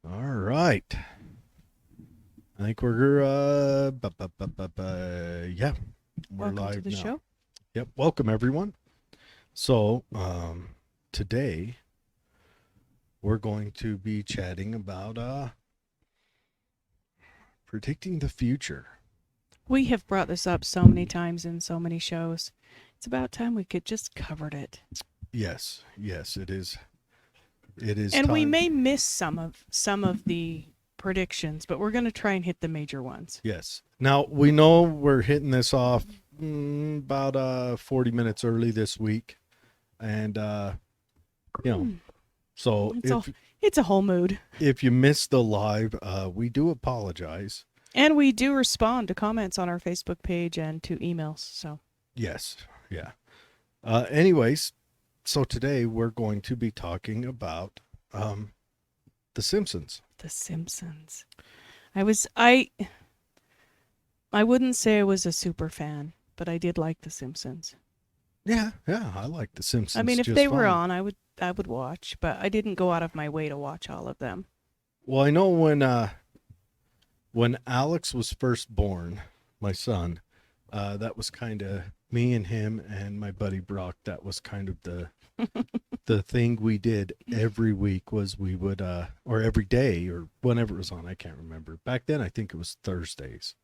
All right. I think we're yeah, we're Welcome to live the now. show. Yep. Welcome everyone. So, today we're going to be chatting about predicting the future. We have brought this up so many times in so many shows. It's about time we could just covered it. Yes. Yes, it is. It is And we time. may miss some of the predictions, but we're going to try and hit the major ones. Yes. Now, we know we're hitting this off about 40 minutes early this week and you know, Hmm. so It's a if it's a whole mood. If you missed the live, we do apologize. And we do respond to comments on our Facebook page and to emails. So, Yes, yeah. Anyways, so today we're going to be talking about The Simpsons. The Simpsons. I wouldn't say I was a super fan, but I did like The Simpsons. Yeah, yeah, I like The I Simpsons mean, if just they were fine. on, I would watch, but I didn't go out of my way to watch all of them. Well, I know when Alex was first born, my son, that was kind of me and him and my buddy Brock. That was kind of the thing we did every week was we would or every day or whenever it was on, I can't remember. Back then I think it was Thursdays.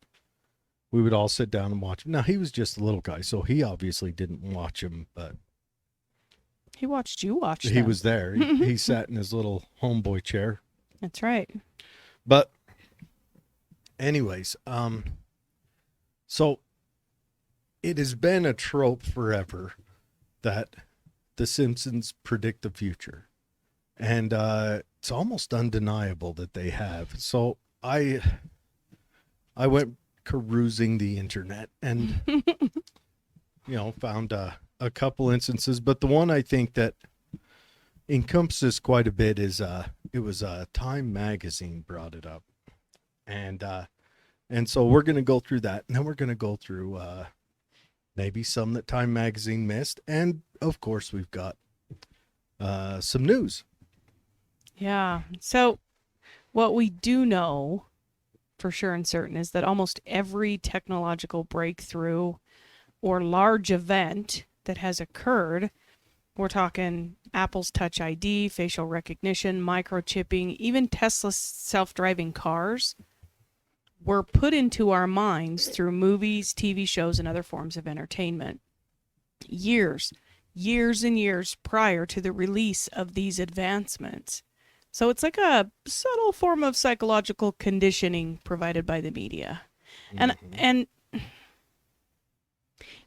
We would all sit down and watch him. Now he was just a little guy, so he obviously didn't watch him, but He watched you watch he them. was there. He sat in his little homeboy chair. That's right. But anyways, so it has been a trope forever that the Simpsons predict the future. And it's almost undeniable that they have. So I went carousing the internet and found a couple instances, but the one I think that encompasses quite a bit is it was Time magazine brought it up, and so we're gonna go through that, and then we're gonna go through maybe some that Time magazine missed, and of course we've got some news. Yeah. So, what we do know for sure and certain is that almost every technological breakthrough or large event that has occurred, we're talking Apple's Touch ID, facial recognition, microchipping, even Tesla's self driving cars, were put into our minds through movies, TV shows, and other forms of entertainment. Years, years and years prior to the release of these advancements. So it's like a subtle form of psychological conditioning provided by the media. And Mm-hmm. and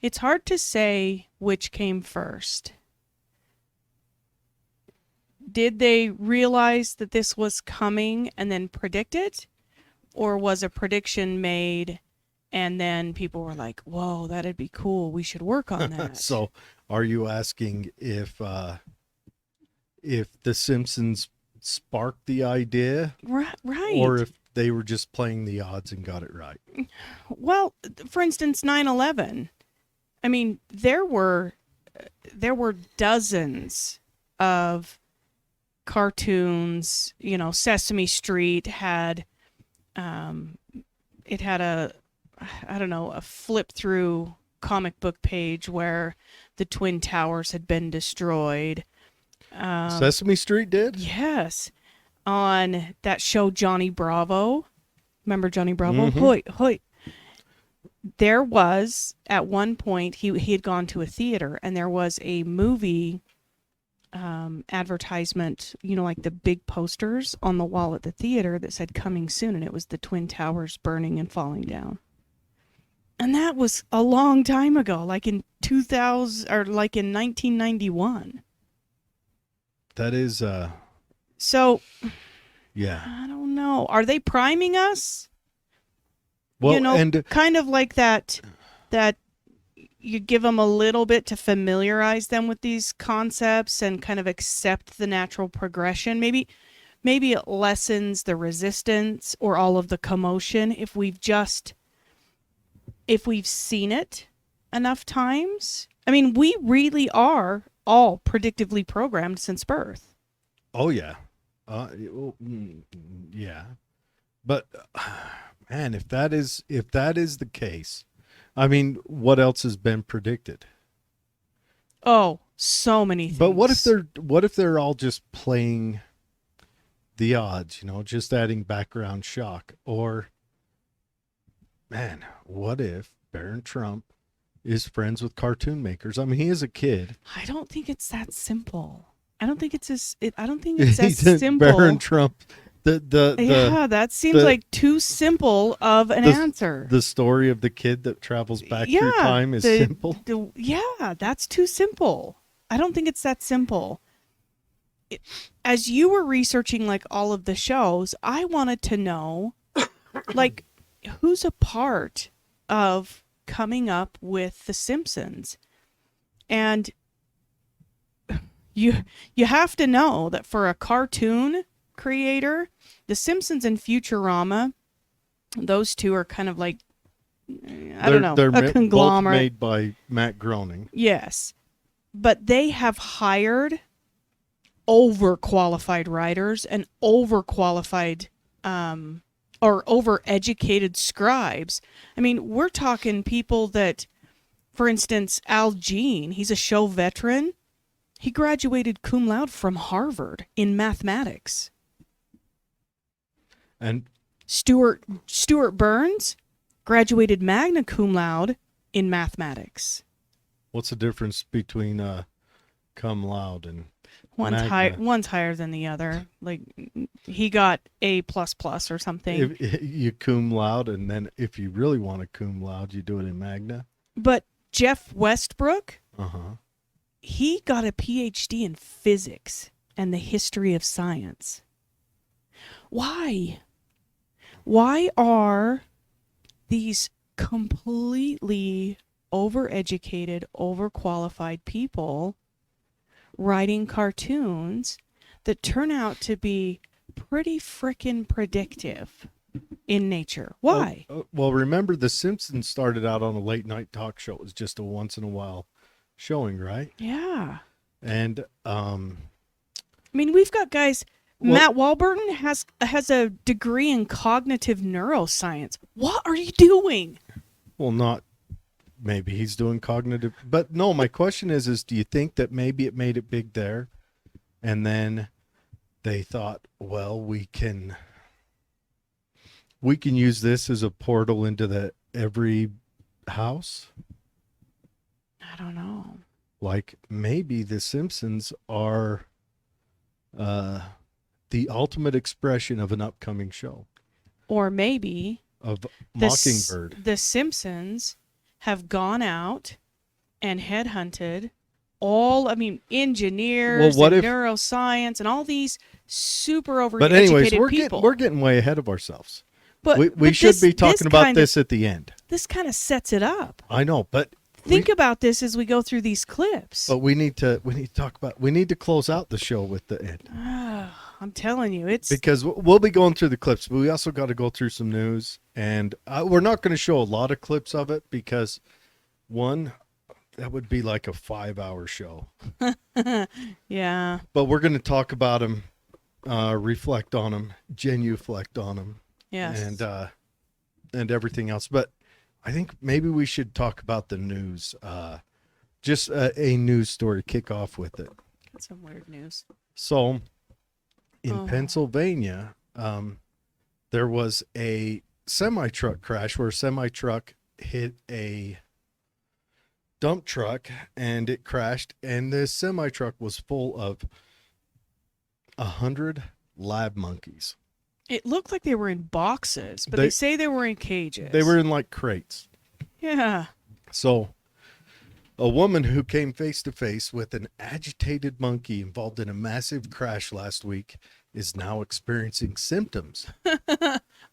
it's hard to say which came first. Did they realize that this was coming and then predict it? Or was a prediction made and then people were like, whoa, that'd be cool. We should work on that. So, are you asking if the Simpsons sparked the idea, or Right. if they were just playing the odds and got it right? Well, for instance, 9/11. I mean, there were dozens of cartoons. Sesame Street had it had a, I don't know, a flip through comic book page where the twin towers had been destroyed. Um, Sesame Street did. yes, on that show Johnny Bravo. Remember Johnny Bravo? Mm-hmm. Hoy hoy. There was at one point he had gone to a theater and there was a movie advertisement, like the big posters on the wall at the theater that said coming soon, and it was the twin towers burning and falling down. And that was a long time ago, like in 2000 or like in 1991. That is, So yeah. I don't know, are they priming us? Well, and Kind of like that you give them a little bit to familiarize them with these concepts and kind of accept the natural progression. Maybe it lessens the resistance or all of the commotion if we've seen it enough times. I mean, we really are all predictively programmed since birth. oh yeah, Yeah, but man, if that is the case, I mean, what else has been predicted? Oh, so many But things. what if they're all just playing the odds? You know, just adding background shock. Or man, what if Barron Trump is friends with cartoon makers? I mean, he is a kid. I don't think it's that simple. I don't think it's as I don't think it's as He did Barron simple. Trump. The Yeah, that seems the like too simple of an the answer. the story of the kid that travels back through Yeah, time is the simple. yeah, that's too simple. I don't think it's that simple. It, as you were researching like all of the shows, I wanted to know like who's a part of coming up with the Simpsons. And you you have to know that for a cartoon creator, the Simpsons and Futurama, those two are kind of like I don't know, a Both conglomerate. made by Matt Groening. Yes. But they have hired overqualified writers and overqualified or overeducated scribes. I mean, we're talking people that, for instance, Al Jean, he's a show veteran. He graduated cum laude from Harvard in mathematics. And Stuart Burns graduated magna cum laude in mathematics. what's the difference between cum laude and One's magna? one's higher than the other. Like he got A plus plus or something. If you cum laude, and then if you really want to cum laude, you do it in magna. But Jeff Westbrook, Uh-huh. he got a PhD in physics and the history of science. Why? Why are these completely overeducated, overqualified people writing cartoons that turn out to be pretty frickin' predictive in nature? Why? Well, remember the Simpsons started out on a late night talk show. It was just a once in a while showing, right? Yeah. And I mean, we've got guys. well, Matt Walburton has a degree in cognitive neuroscience. What are you doing? well, not maybe he's doing cognitive, but no. My question is do you think that maybe it made it big there, and then they thought, well, we can use this as a portal into the every house? I don't know. Like maybe the Simpsons are the ultimate expression of an upcoming show Or maybe of the Mockingbird. the Simpsons have gone out and headhunted all, I mean, engineers Well, what and if- neuroscience and all these super overeducated But anyways, people. we're getting way ahead of ourselves. but We but should be talking this about kind this at the end. This kind of sets it up. I know, but Think about this as we go through these clips. we need to talk about, we need to close out the show with the end, I'm telling you, it's because we'll be going through the clips, but we also got to go through some news, and we're not going to show a lot of clips of it because one, that would be like a 5-hour show, yeah. but we're going to talk about them, reflect on them, genuflect on them, Yes. and everything else. But I think maybe we should talk about the news, just a news story, kick off with it. Got some weird news. So in Oh. Pennsylvania, there was a semi-truck crash where a semi-truck hit a dump truck and it crashed, and this semi-truck was full of 100 lab monkeys. It looked like they were in boxes, but they say they were in cages. They were in like crates. Yeah. So a woman who came face to face with an agitated monkey involved in a massive crash last week is now experiencing symptoms.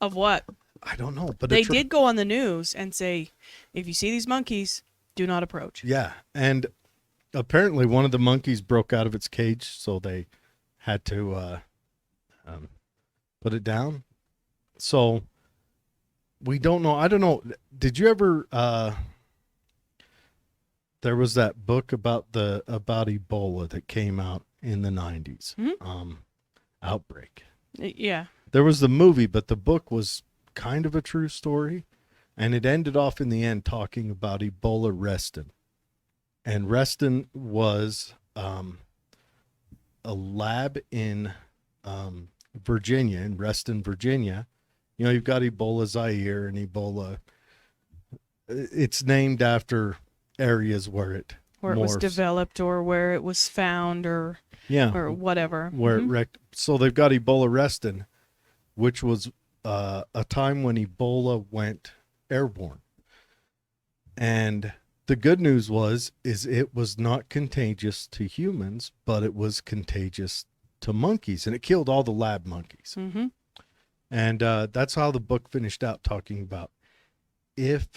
Of what? I don't know, but They did go on the news and say, if you see these monkeys, do not approach. Yeah, and apparently one of the monkeys broke out of its cage, so they had to put it down. So we don't know. I don't know. Did you ever? There was that book about Ebola that came out in the 90s. Mhm. outbreak. Yeah. There was the movie, but the book was kind of a true story. And it ended off in the end talking about Ebola Reston. And Reston was a lab in Virginia, in Reston, Virginia. You know, you've got Ebola Zaire and Ebola. It's named after areas where it was morphs. developed or where it was found or Yeah. or whatever. Where so they've got Ebola Reston, which was a time when Ebola went airborne. And the good news is it was not contagious to humans, but it was contagious to monkeys, and it killed all the lab monkeys. Mm-hmm. And that's how the book finished out, talking about if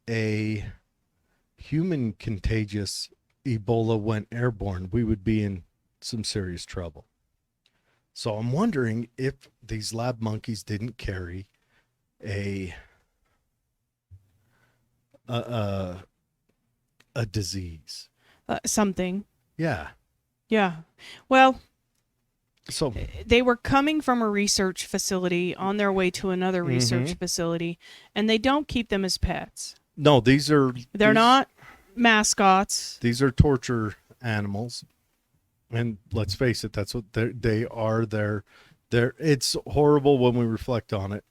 a human contagious Ebola went airborne, we would be in some serious trouble. So I'm wondering if these lab monkeys didn't carry a disease. Something. Yeah. Yeah. Well, So they were coming from a research facility on their way to another research facility, and they don't keep them as pets. no, They're not mascots. These are torture animals, and let's face it, that's what they are. They're it's horrible when we reflect on it,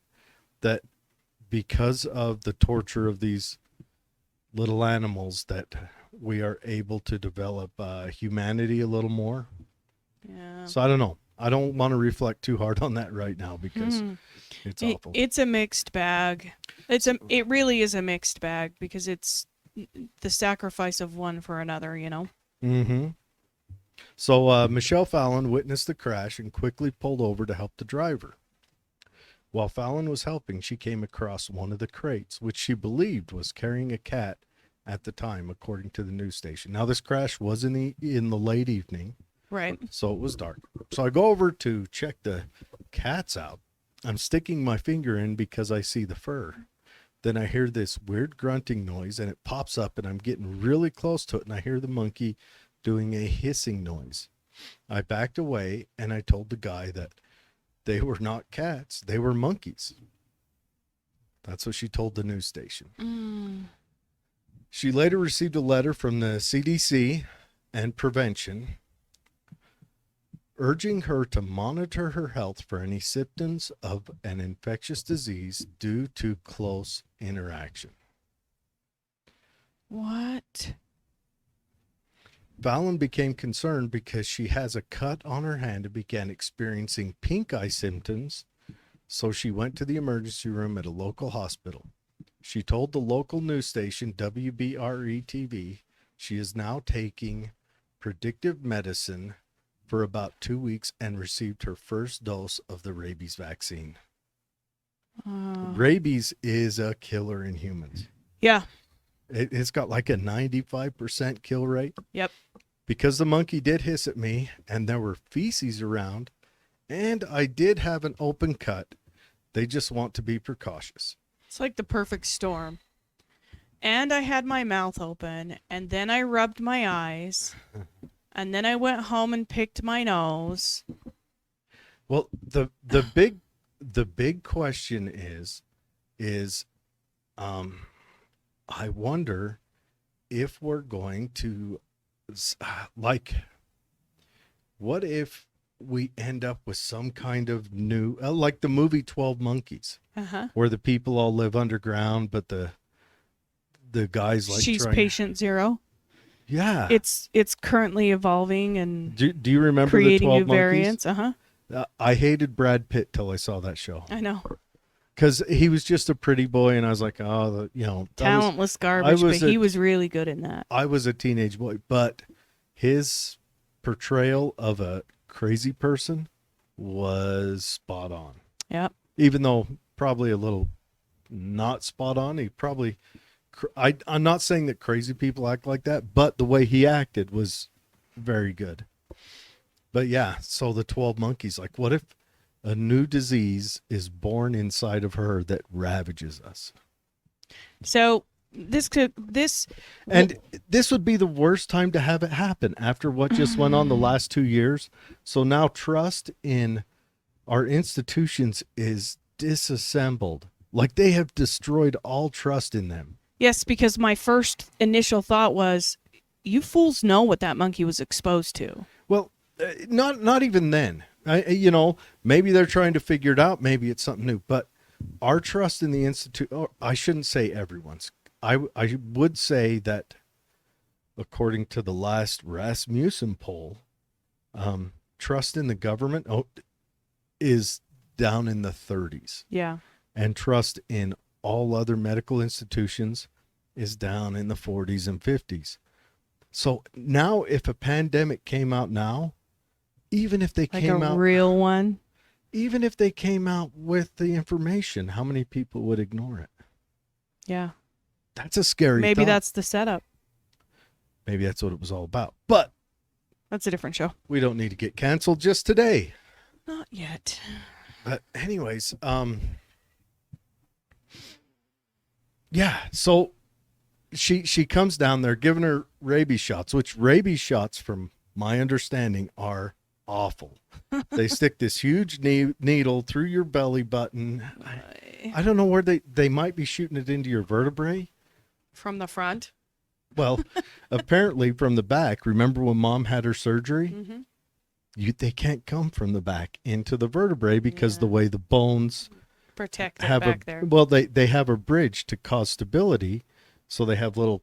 that because of the torture of these little animals, that we are able to develop humanity a little more. Yeah. So I don't know. I don't want to reflect too hard on that right now because it's awful. It's a mixed bag. It really is a mixed bag because it's the sacrifice of one for another, you know. Mm-hmm. So Michelle Fallon witnessed the crash and quickly pulled over to help the driver. While Fallon was helping, she came across one of the crates, which she believed was carrying a cat at the time, according to the news station. Now, this crash was in the late evening. Right. So it was dark. So I go over to check the cats out. I'm sticking my finger in because I see the fur. Then I hear this weird grunting noise, and it pops up, and I'm getting really close to it, and I hear the monkey doing a hissing noise. I backed away, and I told the guy that they were not cats. They were monkeys. That's what she told the news station. Mm. She later received a letter from the CDC and prevention urging her to monitor her health for any symptoms of an infectious disease due to close interaction. What? Fallon became concerned because she has a cut on her hand and began experiencing pink eye symptoms, so she went to the emergency room at a local hospital. She told the local news station WBRE-TV she is now taking predictive medicine for about 2 weeks and received her first dose of the rabies vaccine. Rabies is a killer in humans. Yeah. It's got like a 95% kill rate. Yep. Because the monkey did hiss at me and there were feces around and I did have an open cut, they just want to be precautious. It's like the perfect storm. And I had my mouth open, and then I rubbed my eyes, and then I went home and picked my nose. Well, the big question is I wonder if we're going to what if we end up with some kind of new like the movie 12 Monkeys, where the people all live underground, but the guys like she's patient zero. Yeah, it's currently evolving and do you remember creating the 12 new variants? I hated Brad Pitt till I saw that show. I know, because he was just a pretty boy, and I was like, oh, talentless garbage. But he was really good in that. I was a teenage boy, but his portrayal of a crazy person was spot on. Yep. Even though probably a little not spot on, he probably. I'm not saying that crazy people act like that, but the way he acted was very good. But yeah, so the 12 Monkeys, like, what if a new disease is born inside of her that ravages us? So this would be the worst time to have it happen after what just went on the last 2 years. So now trust in our institutions is disassembled. Like they have destroyed all trust in them. Yes, because my first initial thought was, you fools know what that monkey was exposed to. Well, not even then. Maybe they're trying to figure it out. Maybe it's something new. But our trust in the institute, or I shouldn't say everyone's. I would say that according to the last Rasmussen poll, trust in the government is down in the 30s. Yeah. And trust in all other medical institutions is down in the 40s and 50s. So now if a pandemic came out now, even if they Like came a out real one. even if they came out with the information, how many people would ignore it? Yeah. That's a scary Maybe thought. that's the setup. Maybe that's what it was all about. But That's a different show. we don't need to get canceled just today. Not yet. But anyways, yeah, so she comes down there giving her rabies shots, which rabies shots, from my understanding, are awful. They stick this huge needle through your belly button. I don't know where they might be shooting it into your vertebrae. From the front. Well, apparently from the back. Remember when Mom had her surgery? Mm-hmm. They can't come from the back into the vertebrae because Yeah. the way the bones Protect it have back there. well, they have a bridge to cause stability, so they have little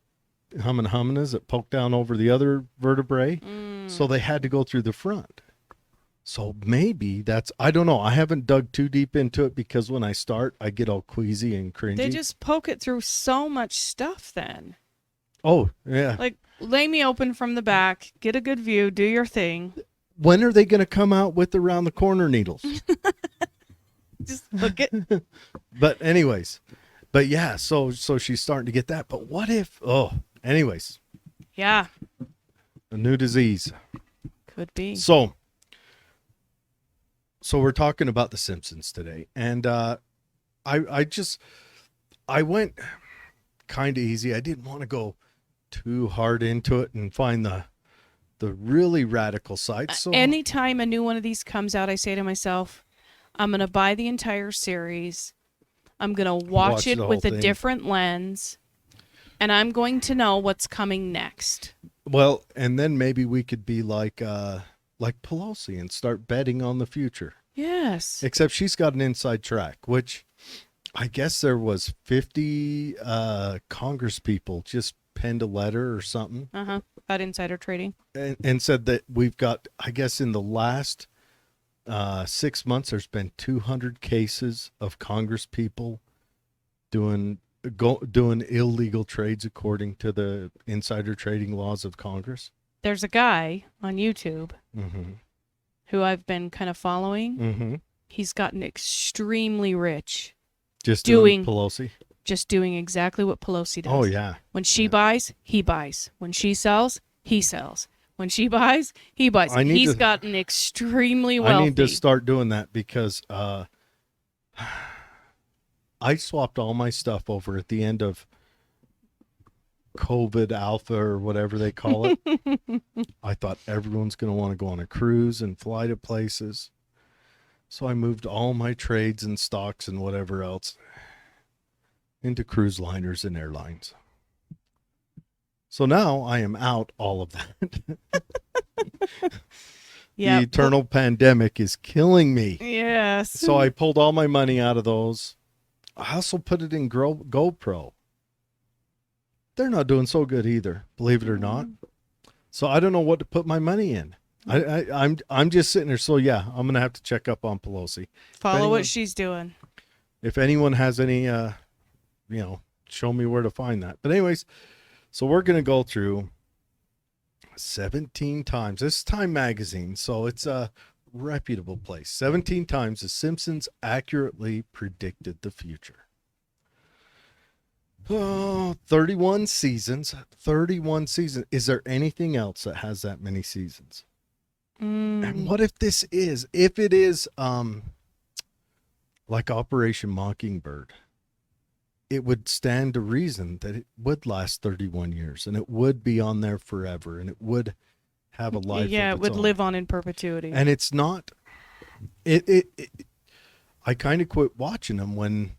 hominas that poke down over the other vertebrae. So they had to go through the front. So maybe that's, I don't know. I haven't dug too deep into it because when I start, I get all queasy and cringy. They just poke it through so much stuff then. Oh, yeah. Like, lay me open from the back, get a good view, do your thing. When are they going to come out with around the corner needles? Just look it. But anyways, but yeah, so she's starting to get that. But what if, anyways, Yeah, a new disease. could be. So we're talking about the Simpsons today, and I went kind of easy. I didn't want to go too hard into it and find the really radical side. So Anytime a new one of these comes out, I say to myself, I'm going to buy the entire series. I'm going to watch it the with a whole thing. different lens, and I'm going to know what's coming next. well, and then maybe we could be like Pelosi and start betting on the future. Yes. Except she's got an inside track, which I guess there was 50 Congress people just penned a letter or something About insider trading. and said that we've got, I guess in the last 6 months, there's been 200 cases of Congress people doing illegal trades according to the insider trading laws of Congress. There's a guy on YouTube Mm-hmm. who I've been kind of following. Mm-hmm. He's gotten extremely rich Just Doing- doing Pelosi. just doing exactly what Pelosi does. Oh yeah. When she buys, he buys. When she sells, he sells. When she buys, he buys. I need He's to- gotten extremely wealthy. I need to start doing that because I swapped all my stuff over at the end of COVID Alpha or whatever they call it. I thought everyone's going to want to go on a cruise and fly to places. So I moved all my trades and stocks and whatever else into cruise liners and airlines. So now I am out all of that. Yeah. The eternal pandemic is killing me. Yes. So I pulled all my money out of those. I also put it in GoPro. They're not doing so good either, believe it or not. So I don't know what to put my money in. I'm just sitting there. So yeah, I'm gonna have to check up on Pelosi. Follow anyone- what she's doing. If anyone has any, show me where to find that. But anyways, so we're gonna go through 17 times. This is Time Magazine, so it's a reputable place. 17 times the Simpsons accurately predicted the future. Oh, 31 seasons. 31 seasons. Is there anything else that has that many seasons? And what if if it is like Operation Mockingbird, it would stand to reason that it would last 31 years and it would be on there forever and it would have a life. Yeah, of it its would own. live on in perpetuity. And it's not it I kind of quit watching them when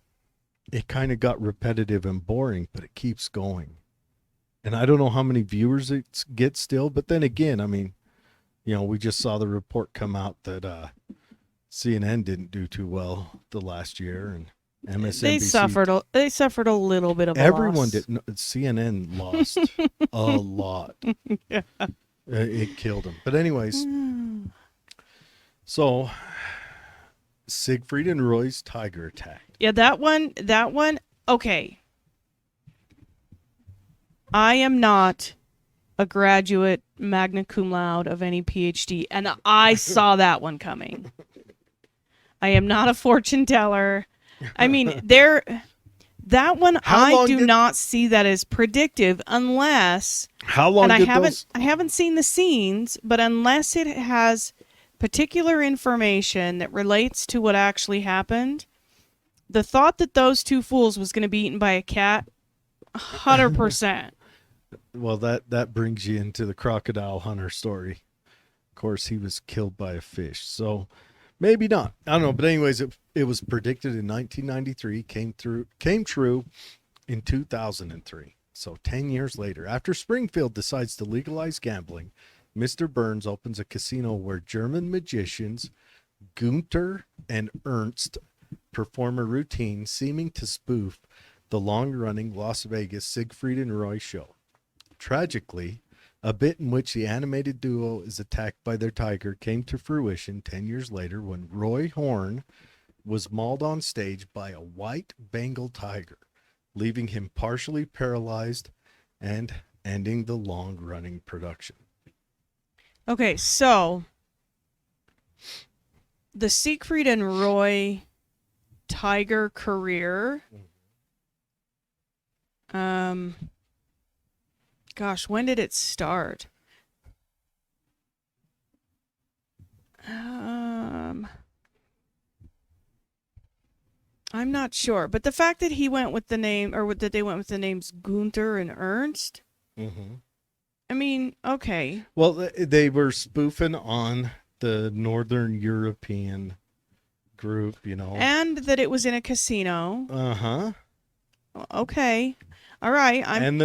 it kind of got repetitive and boring, but it keeps going. And I don't know how many viewers it gets still, but then again, I mean, we just saw the report come out that CNN didn't do too well the last year, and They MSNBC. suffered. They suffered a little bit of a Everyone loss. did. No, CNN lost a lot. Yeah. It killed them. But anyways, so Siegfried and Roy's tiger attack. Yeah, that one. That one. Okay. I am not a graduate magna cum laude of any PhD, and I saw that one coming. I am not a fortune teller. I mean, that one I do not see that as predictive unless How long and did I haven't seen the scenes, but unless it has particular information that relates to what actually happened, the thought that those two fools was going to be eaten by a cat, 100%. Well, that brings you into the crocodile hunter story. Of course, he was killed by a fish, so maybe not. I don't know, but anyways, it was predicted in 1993, came true in 2003. So 10 years later, after Springfield decides to legalize gambling, Mr. Burns opens a casino where German magicians Gunther and Ernst perform a routine seeming to spoof the long-running Las Vegas Siegfried and Roy show. Tragically, a bit in which the animated duo is attacked by their tiger came to fruition 10 years later when Roy Horn was mauled on stage by a white Bengal tiger, leaving him partially paralyzed and ending the long-running production. Okay, so the Siegfried and Roy tiger career, gosh, when did it start? I'm not sure, but the fact that he went with the name, or that they went with the names Gunther and Ernst, I mean, okay. Well, they were spoofing on the Northern European group, and that it was in a casino. Okay, all right.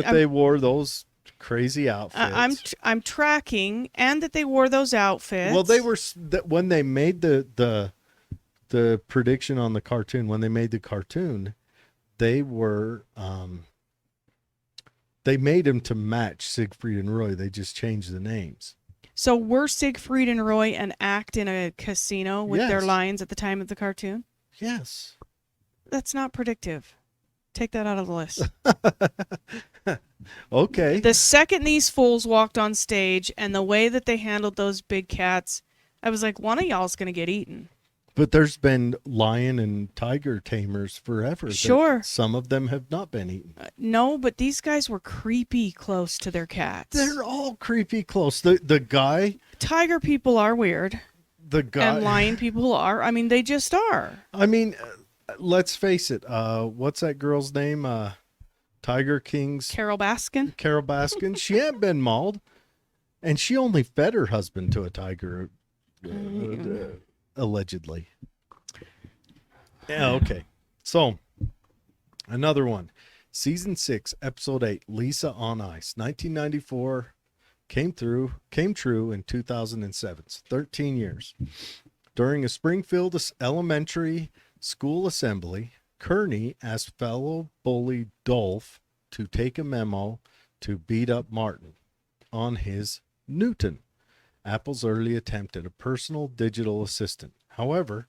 They wore those crazy outfits. I'm tracking, and that they wore those outfits. Well, they were when they made the prediction on the cartoon. When they made the cartoon, they were they made him to match Siegfried and Roy. They just changed the names. So were Siegfried and Roy an act in a casino with their lines at the time of the cartoon? Yes. That's not predictive. Take that out of the list. Okay. The second these fools walked on stage and the way that they handled those big cats, I was like, one of y'all's going to get eaten. But there's been lion and tiger tamers forever. Sure. Some of them have not been eaten. No, but these guys were creepy close to their cats. They're all creepy close. The guy... Tiger people are weird. The guy... And lion people are. I mean, they just are. I mean, let's face it. What's that girl's name? Tiger King's... Carol Baskin? Carol Baskin. She hadn't been mauled. And she only fed her husband to a tiger. Allegedly. Yeah, okay. So, another one. Season 6, Episode 8, Lisa on Ice. 1994 came true in 2007. 13 years. During a Springfield elementary school assembly, Kearney asked fellow bully Dolph to take a memo to beat up Martin on his Newton, Apple's early attempt at a personal digital assistant. However,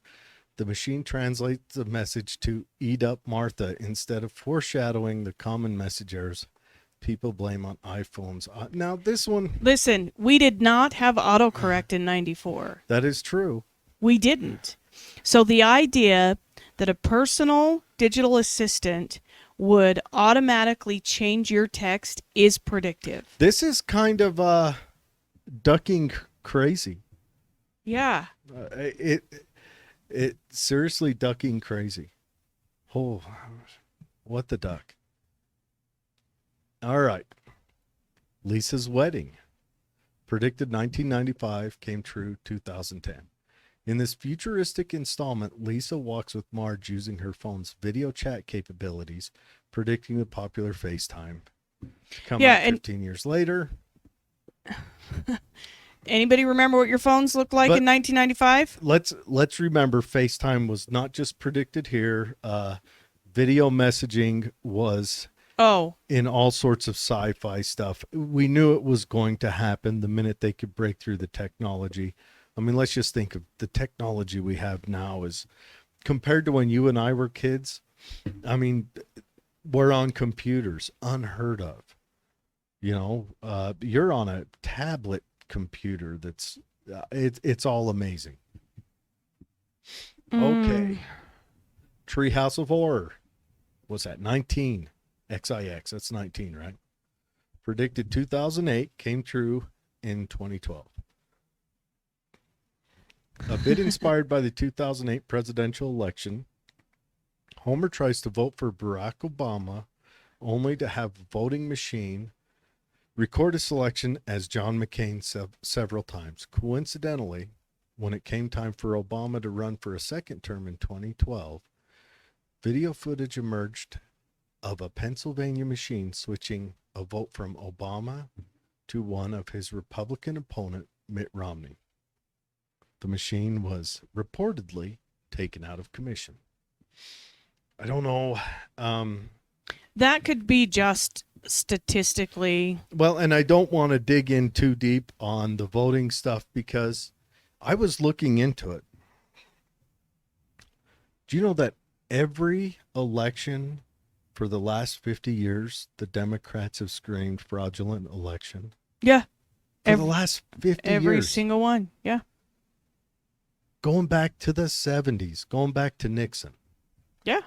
the machine translates the message to "eat up Martha" instead of foreshadowing the common message errors people blame on iPhones. Now, this one... Listen, we did not have autocorrect in 94. That is true. We didn't. So the idea that a personal digital assistant would automatically change your text is predictive. This is kind of ducking crazy. Yeah. It seriously ducking crazy. Oh, what the duck. All right. Lisa's wedding. Predicted 1995, came true 2010. In this futuristic installment, Lisa walks with Marge using her phone's video chat capabilities, predicting the popular FaceTime. Come Yeah, out and 15 years later. anybody remember what your phones looked like But in 1995? let's remember FaceTime was not just predicted here. Video messaging was Oh, in all sorts of sci-fi stuff. We knew it was going to happen the minute they could break through the technology. I mean, let's just think of the technology we have now is compared to when you and I were kids. I mean, we're on computers, unheard of. You're on a tablet computer that's it's all amazing. Okay. Treehouse of Horror. What's that? 19. XIX. That's 19, right? Predicted 2008, came true in 2012. A bit inspired by the 2008 presidential election, Homer tries to vote for Barack Obama only to have a voting machine record a selection as John McCain several times. Coincidentally, when it came time for Obama to run for a second term in 2012, video footage emerged of a Pennsylvania machine switching a vote from Obama to one of his Republican opponent, Mitt Romney. The machine was reportedly taken out of commission. I don't know. That could be just statistically. Well, and I don't want to dig in too deep on the voting stuff because I was looking into it. Do you know that every election for the last 50 years, the Democrats have screamed fraudulent election? Yeah. For the last 50 every years. single one. Yeah. Going back to the 70s, going back to Nixon. Yeah.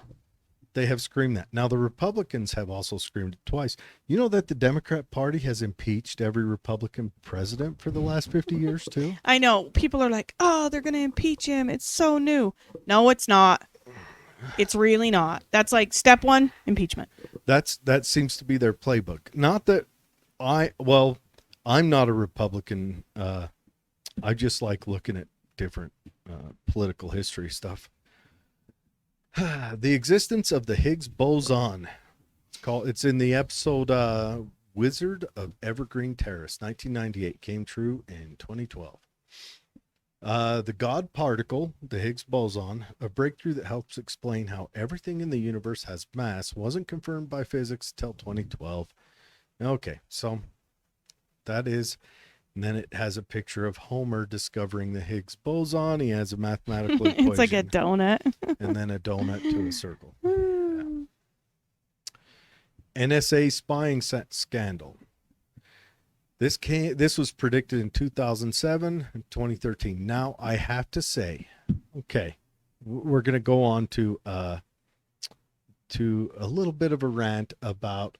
They have screamed that. Now, the Republicans have also screamed it twice. You know that the Democrat Party has impeached every Republican president for the last 50 years, too? I know. People are like, oh, they're going to impeach him. It's so new. No, it's not. It's really not. That's like step one, impeachment. That seems to be their playbook. Not that I'm not a Republican. I just like looking at different political history stuff. The existence of the Higgs boson. It's in the episode Wizard of Evergreen Terrace, 1998. Came true in 2012. The God particle, the Higgs boson, a breakthrough that helps explain how everything in the universe has mass, wasn't confirmed by physics till 2012. Okay, so that is, and then it has a picture of Homer discovering the Higgs boson. He has a mathematical equation. It's like a donut. And then a donut to a circle. Yeah. NSA spying scandal. This was predicted in 2007 and 2013. Now I have to say, okay, we're going to go on to a little bit of a rant about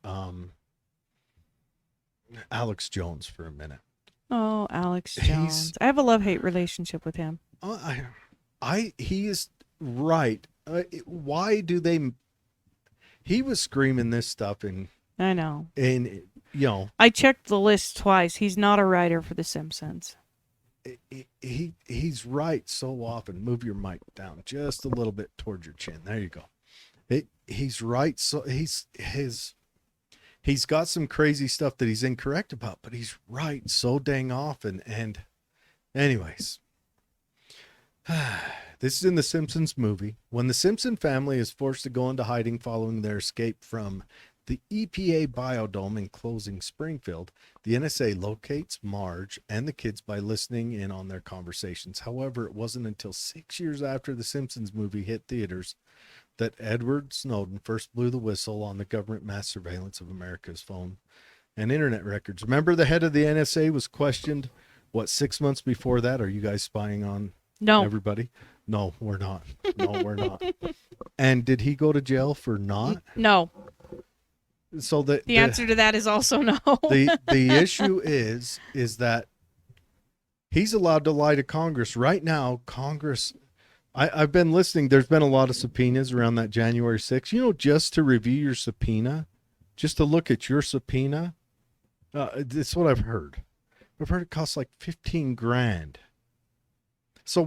Alex Jones for a minute. Oh, Alex Jones. I have a love-hate relationship with him. He is right. Why do they? He was screaming this stuff I know. I checked the list twice. He's not a writer for The Simpsons. He's right so often. Move your mic down just a little bit towards your chin. There you go. He's right. So he's got some crazy stuff that he's incorrect about, but he's right so dang often. And anyways, this is in the Simpsons movie. When the Simpson family is forced to go into hiding following their escape from the EPA biodome enclosing Springfield, the NSA locates Marge and the kids by listening in on their conversations. However, it wasn't until 6 years after the Simpsons movie hit theaters that Edward Snowden first blew the whistle on the government mass surveillance of America's phone and internet records. Remember, the head of the NSA was questioned, 6 months before that? Are you guys spying on everybody? No, we're not. No, we're not. And did he go to jail for not? No. So the answer to that is also no. the issue is that he's allowed to lie to Congress. Right now, Congress, I've been listening. There's been a lot of subpoenas around that January 6th. Just to review your subpoena, just to look at your subpoena. This is what I've heard. I've heard it costs like $15,000. So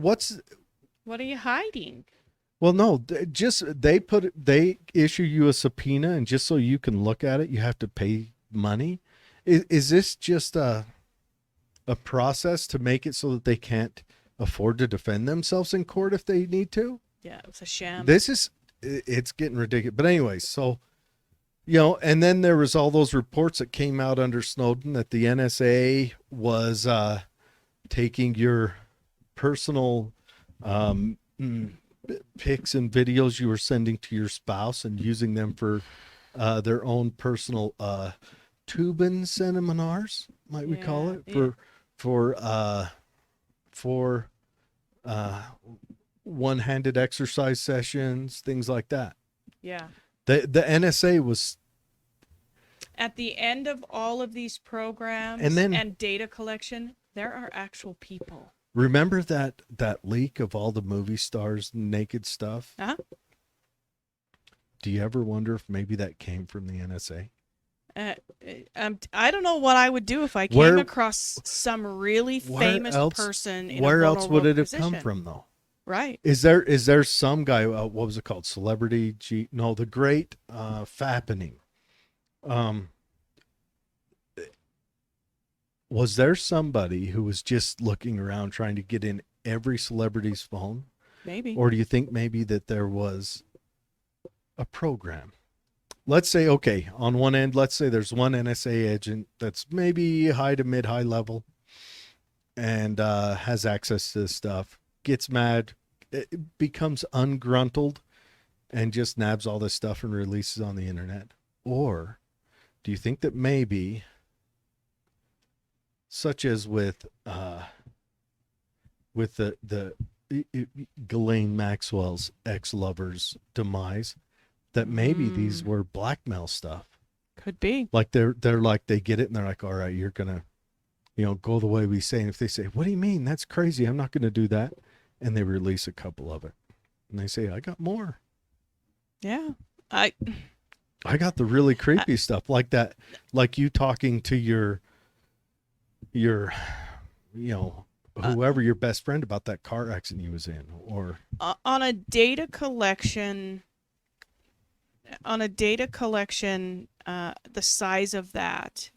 What are you hiding? Well, no, they issue you a subpoena, and just so you can look at it, you have to pay money. Is this just a process to make it so that they can't afford to defend themselves in court if they need to? Yeah, it was a sham. It's getting ridiculous. But anyways, so and then there was all those reports that came out under Snowden that the NSA was taking your personal pics and videos you were sending to your spouse and using them for their own personal Tubin seminars, might we call it, for one-handed exercise sessions, things like that. Yeah. The NSA was At the end of all of these programs and data collection, there are actual people. Remember that leak of all the movie stars' naked stuff? Uh-huh. Do you ever wonder if maybe that came from the NSA? I don't know what I would do if I came across some really famous person in a where else would it have position. come from, though? Right. Is there some guy? What was it called? Celebrity G? No, the Great Fappening. Was there somebody who was just looking around trying to get in every celebrity's phone? Maybe. Or do you think maybe that there was a program? Let's say, okay, on one end, let's say there's one NSA agent that's maybe high to mid-high level and has access to this stuff, gets mad, it becomes ungruntled, and just nabs all this stuff and releases on the internet. Or do you think that maybe, such as with the Ghislaine Maxwell's ex-lover's demise, that maybe these were blackmail stuff? Could be. Like they're like, they get it and they're like, all right, you're gonna go the way we say. And if they say, what do you mean? That's crazy, I'm not gonna do that. And they release a couple of it. And they say, I got more. Yeah. I got the really creepy stuff like that, like you talking to your whoever your best friend about that car accident you was in, or on a data collection the size of that,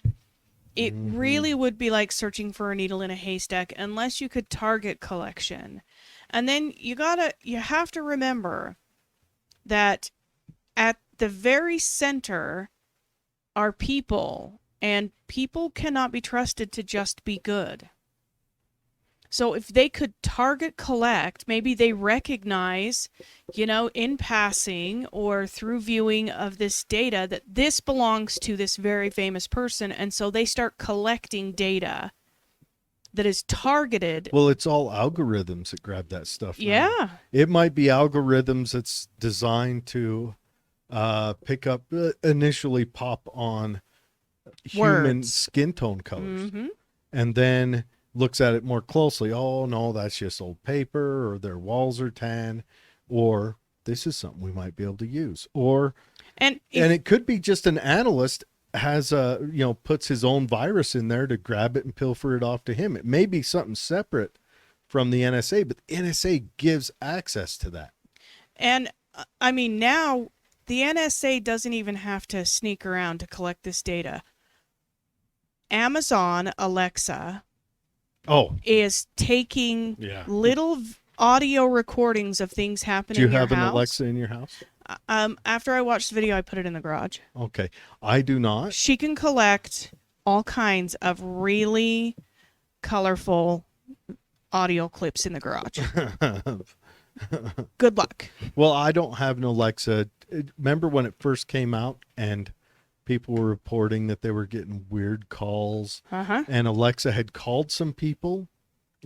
it really would be like searching for a needle in a haystack unless you could target collection. And then you have to remember that at the very center are people, and people cannot be trusted to just be good. So if they could target collect, maybe they recognize, in passing or through viewing of this data that this belongs to this very famous person. And so they start collecting data that is targeted. Well, it's all algorithms that grab that stuff now. Yeah. It might be algorithms that's designed to pick up, initially pop on human skin tone colors. Mm-hmm. And then looks at it more closely. Oh, no, that's just old paper, or their walls are tan, or this is something we might be able to use. Or, and it could be just an analyst has puts his own virus in there to grab it and pilfer it off to him. It may be something separate from the NSA, but the NSA gives access to that. And I mean, now the NSA doesn't even have to sneak around to collect this data. Amazon Alexa is taking little audio recordings of things happening in your house. Do you have an Alexa in your house? After I watched the video, I put it in the garage. Okay. I do not. She can collect all kinds of really colorful audio clips in the garage. Good luck. Well, I don't have an Alexa. Remember when it first came out and people were reporting that they were getting weird calls, and Alexa had called some people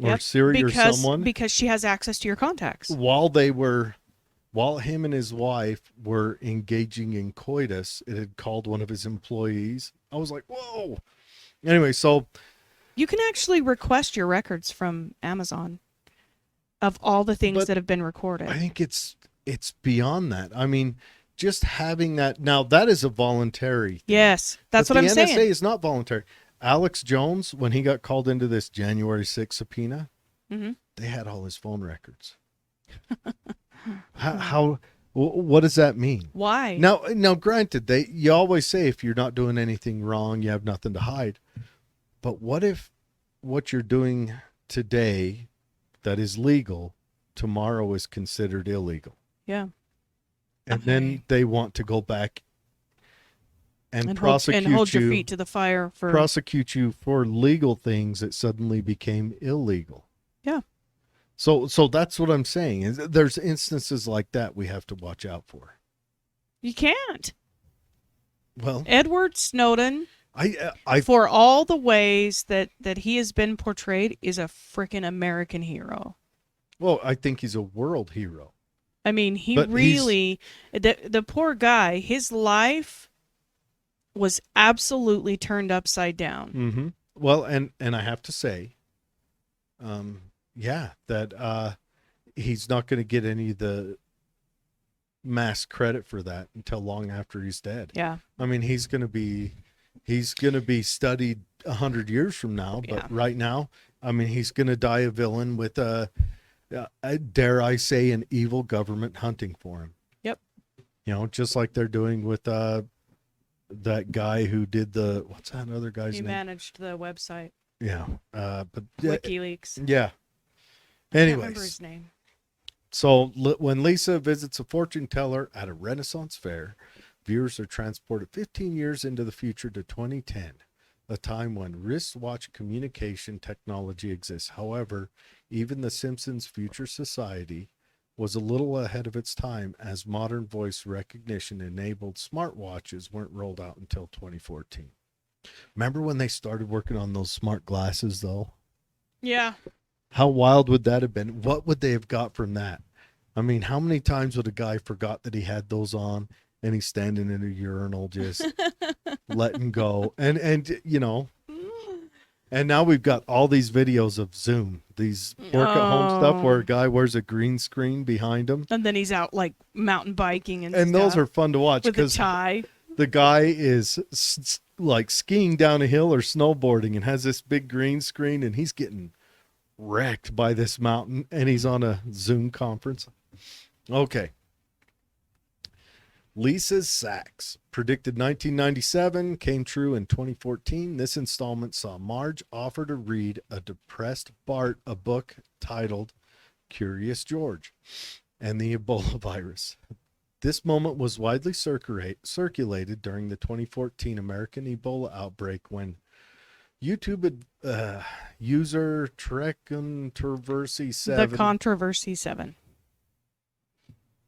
or Siri or someone because she has access to your contacts while him and his wife were engaging in coitus. It had called one of his employees. I was like, whoa. Anyway, so you can actually request your records from Amazon of all the things that have been recorded. I think it's beyond that. I mean, just having that, now that is a voluntary thing. Yes, that's what I'm saying. The NSA is not voluntary. Alex Jones, when he got called into this January 6th subpoena, they had all his phone records. How what does that mean? Why? Now, granted, you always say if you're not doing anything wrong, you have nothing to hide. But what if what you're doing today that is legal tomorrow is considered illegal? Yeah. And Okay. then they want to go back and hold your feet to the fire for prosecute you for legal things that suddenly became illegal. Yeah. So that's what I'm saying. Is there's instances like that we have to watch out for. You can't. Well, Edward Snowden, I for all the ways that he has been portrayed, is a freaking American hero. well, I think he's a world hero. I mean, he But really, the poor guy, his life was absolutely turned upside down. Mm-hmm. Well, and I have to say, yeah, that he's not going to get any of the mass credit for that until long after he's dead. Yeah. I mean, he's going to be studied 100 years from now, but Yeah. right now, I mean, he's going to die a villain with dare I say, an evil government hunting for him. Yep. You know, just like they're doing with that guy who did what's that other guy's He name? managed the website. Yeah. But WikiLeaks. yeah. I can't remember Anyways, his name. so when Lisa visits a fortune teller at a Renaissance fair, viewers are transported 15 years into the future to 2010, a time when wristwatch communication technology exists. However, even the Simpsons' future society was a little ahead of its time, as modern voice recognition enabled smartwatches weren't rolled out until 2014. Remember when they started working on those smart glasses, though? Yeah. How wild would that have been? What would they have got from that? I mean, how many times would a guy forgot that he had those on and he's standing in a urinal just letting go? And you know, and now we've got all these videos of Zoom, these work at home stuff where a guy wears a green screen behind him. And then he's out like mountain biking and And those stuff are fun to watch with a because tie. the guy is like skiing down a hill or snowboarding and has this big green screen and he's getting wrecked by this mountain and he's on a Zoom conference. Okay. Lisa's Sacks predicted 1997, came true in 2014. This installment saw Marge offer to read a depressed Bart a book titled Curious George and the Ebola virus. This moment was widely circulated during the 2014 American Ebola outbreak when YouTube user Trecontroversy7. The Controversy 7.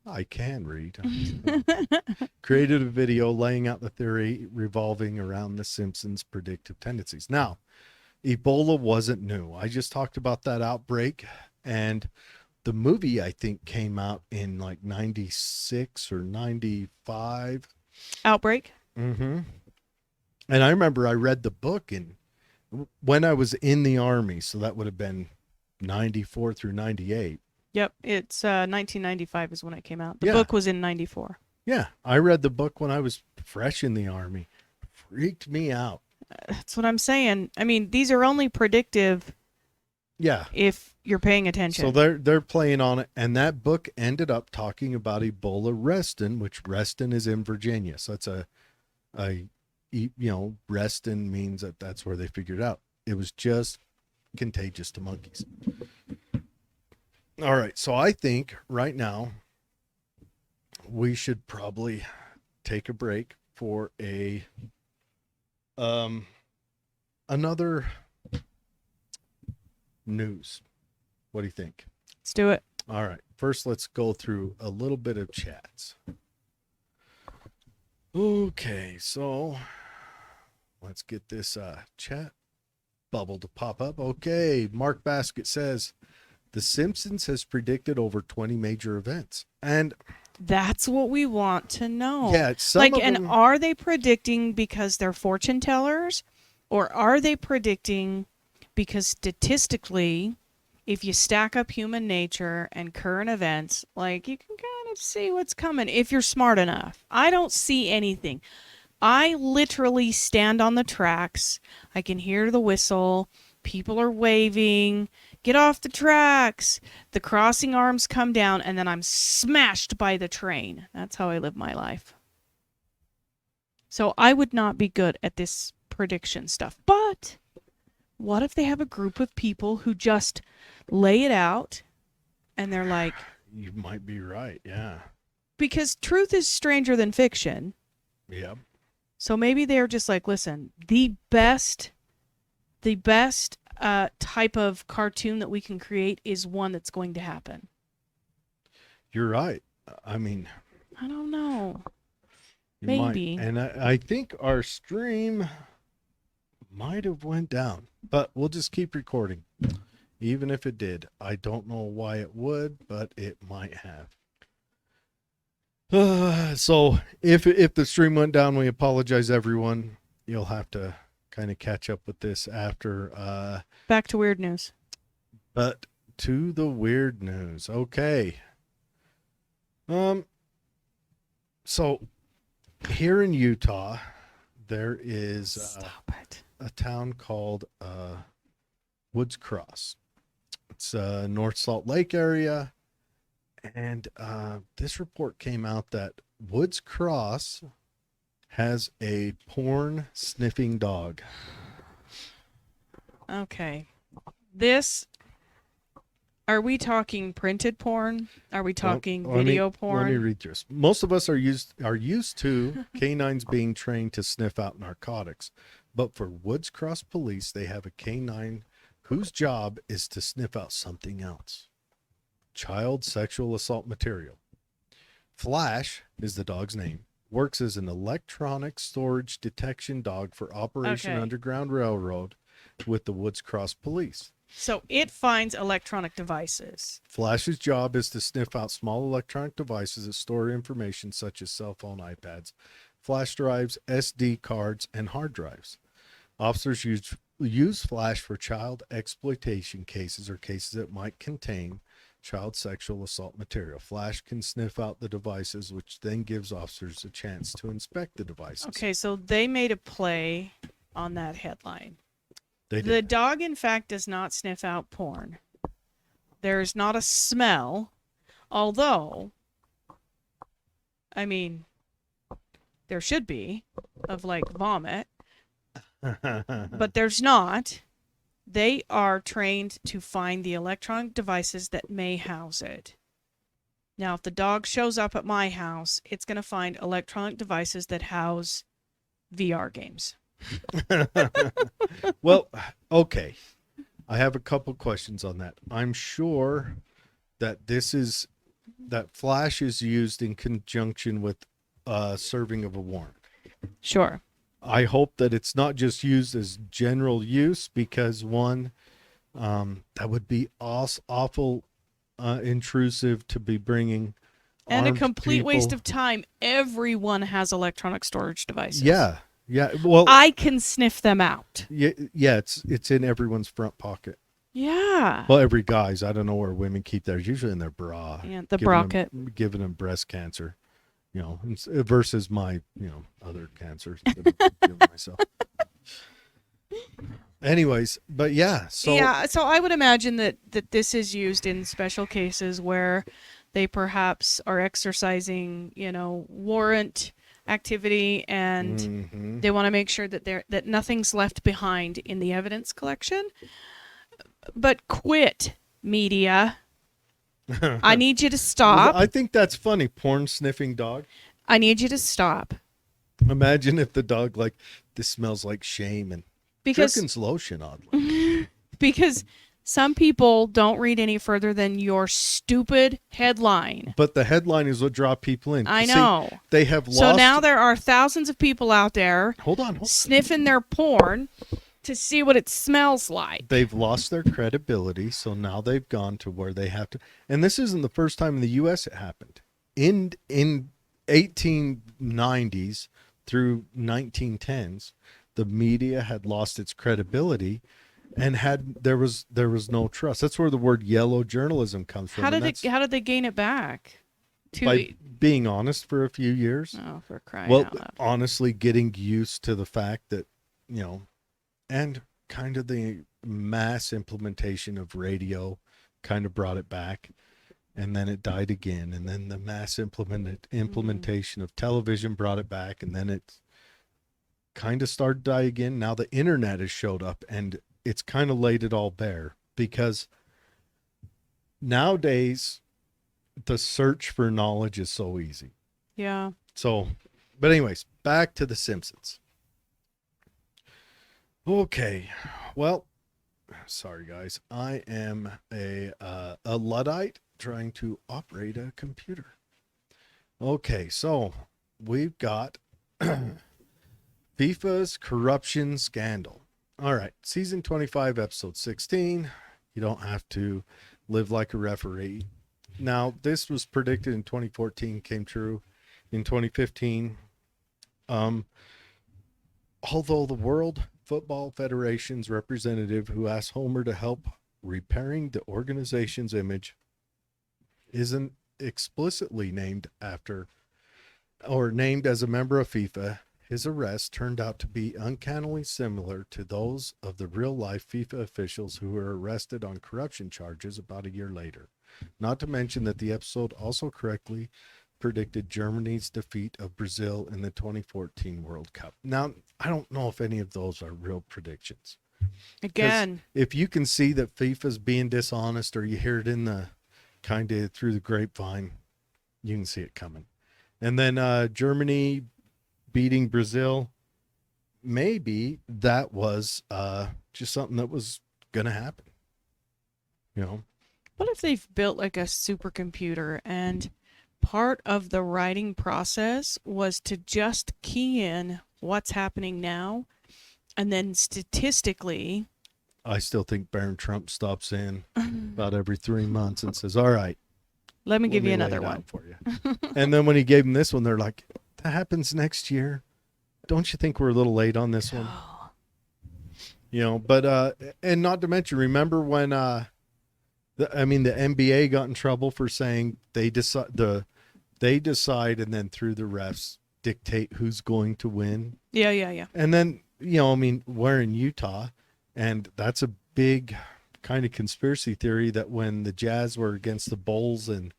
I can read. Created a video laying out the theory revolving around the Simpsons' predictive tendencies. Now, Ebola wasn't new. I just talked about that outbreak, and the movie, I think, came out in like 96 or 95. Outbreak? Mm-hmm. And I remember I read the book when I was in the Army, so that would have been 94 through 98. Yep. It's 1995 is when it came out. The Yeah. book was in 94. Yeah, I read the book when I was fresh in the Army. Freaked me out. That's what I'm saying. I mean, these are only predictive Yeah. if you're paying attention. So they're playing on it, and that book ended up talking about Ebola Reston, which Reston is in Virginia. So it's Reston means that's where they figured out it was just contagious to monkeys. All right, so I think right now we should probably take a break for another news. What do you think? Let's do it. All right. First, let's go through a little bit of chats. Okay, so let's get this chat bubble to pop up. Okay, Mark Basket says, The Simpsons has predicted over 20 major events. And That's what we want to know. yeah, some Like, of and them, are they predicting because they're fortune tellers? Or are they predicting because statistically, if you stack up human nature and current events, like you can kind of see what's coming if you're smart enough. I don't see anything. I literally stand on the tracks. I can hear the whistle. People are waving. get off the tracks. The crossing arms come down, and then I'm smashed by the train. That's how I live my life. So I would not be good at this prediction stuff. But what if they have a group of people who just lay it out, and they're like, You might be right. Yeah. because truth is stranger than fiction. Yep. So maybe they're just like, listen, the best type of cartoon that we can create is one that's going to happen. You're right. I mean, I don't know. you Maybe. might. And I think our stream might have went down, but we'll just keep recording. Even if it did, I don't know why it would, but it might have. So if the stream went down, we apologize, everyone. You'll have to kind of catch up with this after. Back to weird news. But to the weird news. Okay. So here in Utah, there is Stop it. a town called Woods Cross. It's North Salt Lake area. And this report came out that Woods Cross has a porn sniffing dog. Okay. Are we talking printed porn? Are we talking video porn? Let me read this. Most of us are used to canines being trained to sniff out narcotics. But for Woods Cross Police, they have a canine whose job is to sniff out something else. Child sexual assault material. Flash is the dog's name. Works as an electronic storage detection dog for Operation Underground Railroad with the Woods Cross Police. So it finds electronic devices. Flash's job is to sniff out small electronic devices that store information such as cell phone, iPads, flash drives, SD cards, and hard drives. Officers use Flash for child exploitation cases or cases that might contain child sexual assault material. Flash can sniff out the devices, which then gives officers a chance to inspect the devices. Okay, so they made a play on that headline. They did. The dog, in fact, does not sniff out porn. There's not a smell, although, I mean, there should be, of like vomit, but there's not. They are trained to find the electronic devices that may house it. Now, if the dog shows up at my house, it's going to find electronic devices that house VR games. Well, okay. I have a couple questions on that. I'm sure that that Flash is used in conjunction with serving of a warrant. Sure. I hope that it's not just used as general use because one, that would be awful intrusive to be bringing And a complete people. waste of time. Everyone has electronic storage devices. Yeah. Well, I can sniff them out. yeah. It's in everyone's front pocket. Yeah. Well, every guy's. I don't know where women keep theirs. Usually in their bra. Yeah, the brocket. Giving them breast cancer. Versus my, other cancers that I've given myself. Anyways, but yeah. So I would imagine that this is used in special cases where they perhaps are exercising, warrant activity, and they want to make sure that nothing's left behind in the evidence collection. But quit, media. I need you to stop. I think that's funny. Porn sniffing dog. I need you to stop. Imagine if the dog this smells like shame and Jerkins lotion, oddly. Because some people don't read any further than your stupid headline. But the headline is what draw people in. I know. See, they have lost. So now there are thousands of people out there Hold on. sniffing their porn to see what it smells like. They've lost their credibility, so now they've gone to where they have to. And this isn't the first time in the U.S. it happened. In 1890s through 1910s, the media had lost its credibility, and there was no trust. That's where the word yellow journalism comes from. How did they gain it back? By being honest for a few years. Oh, for crying out loud. Honestly, getting used to the fact that and kind of the mass implementation of radio kind of brought it back, and then it died again, and then the mass implementation of television brought it back, and then it kind of started to die again. Now the internet has showed up, and it's kind of laid it all bare, because nowadays the search for knowledge is so easy. Yeah. So, but anyways, back to the Simpsons. Okay, well, sorry guys, I am a Luddite trying to operate a computer. Okay, so we've got FIFA's corruption scandal. All right, season 25, episode 16. You don't have to live like a referee. Now, this was predicted in 2014, came true in 2015. Although the World Football Federation's representative who asked Homer to help repairing the organization's image isn't explicitly named after or named as a member of FIFA, his arrest turned out to be uncannily similar to those of the real-life FIFA officials who were arrested on corruption charges about a year later. Not to mention that the episode also correctly predicted Germany's defeat of Brazil in the 2014 World Cup. Now, I don't know if any of those are real predictions. Again, if you can see that FIFA's being dishonest, or you hear it in the kind of through the grapevine, you can see it coming. And then Germany beating Brazil, maybe that was just something that was going to happen. You know? what if they've built like a supercomputer and part of the writing process was to just key in what's happening now, and then statistically, I still think Baron Trump stops in about every 3 months and says, all right, let me give you lay another it one out for you. And then when he gave him this one, they're like, that happens next year. Don't you think we're a little late on this one? You know, but and not to mention, remember when the NBA got in trouble for saying they decide and then through the refs dictate who's going to win. Yeah. And then, we're in Utah, and that's a big kind of conspiracy theory that when the Jazz were against the Bulls in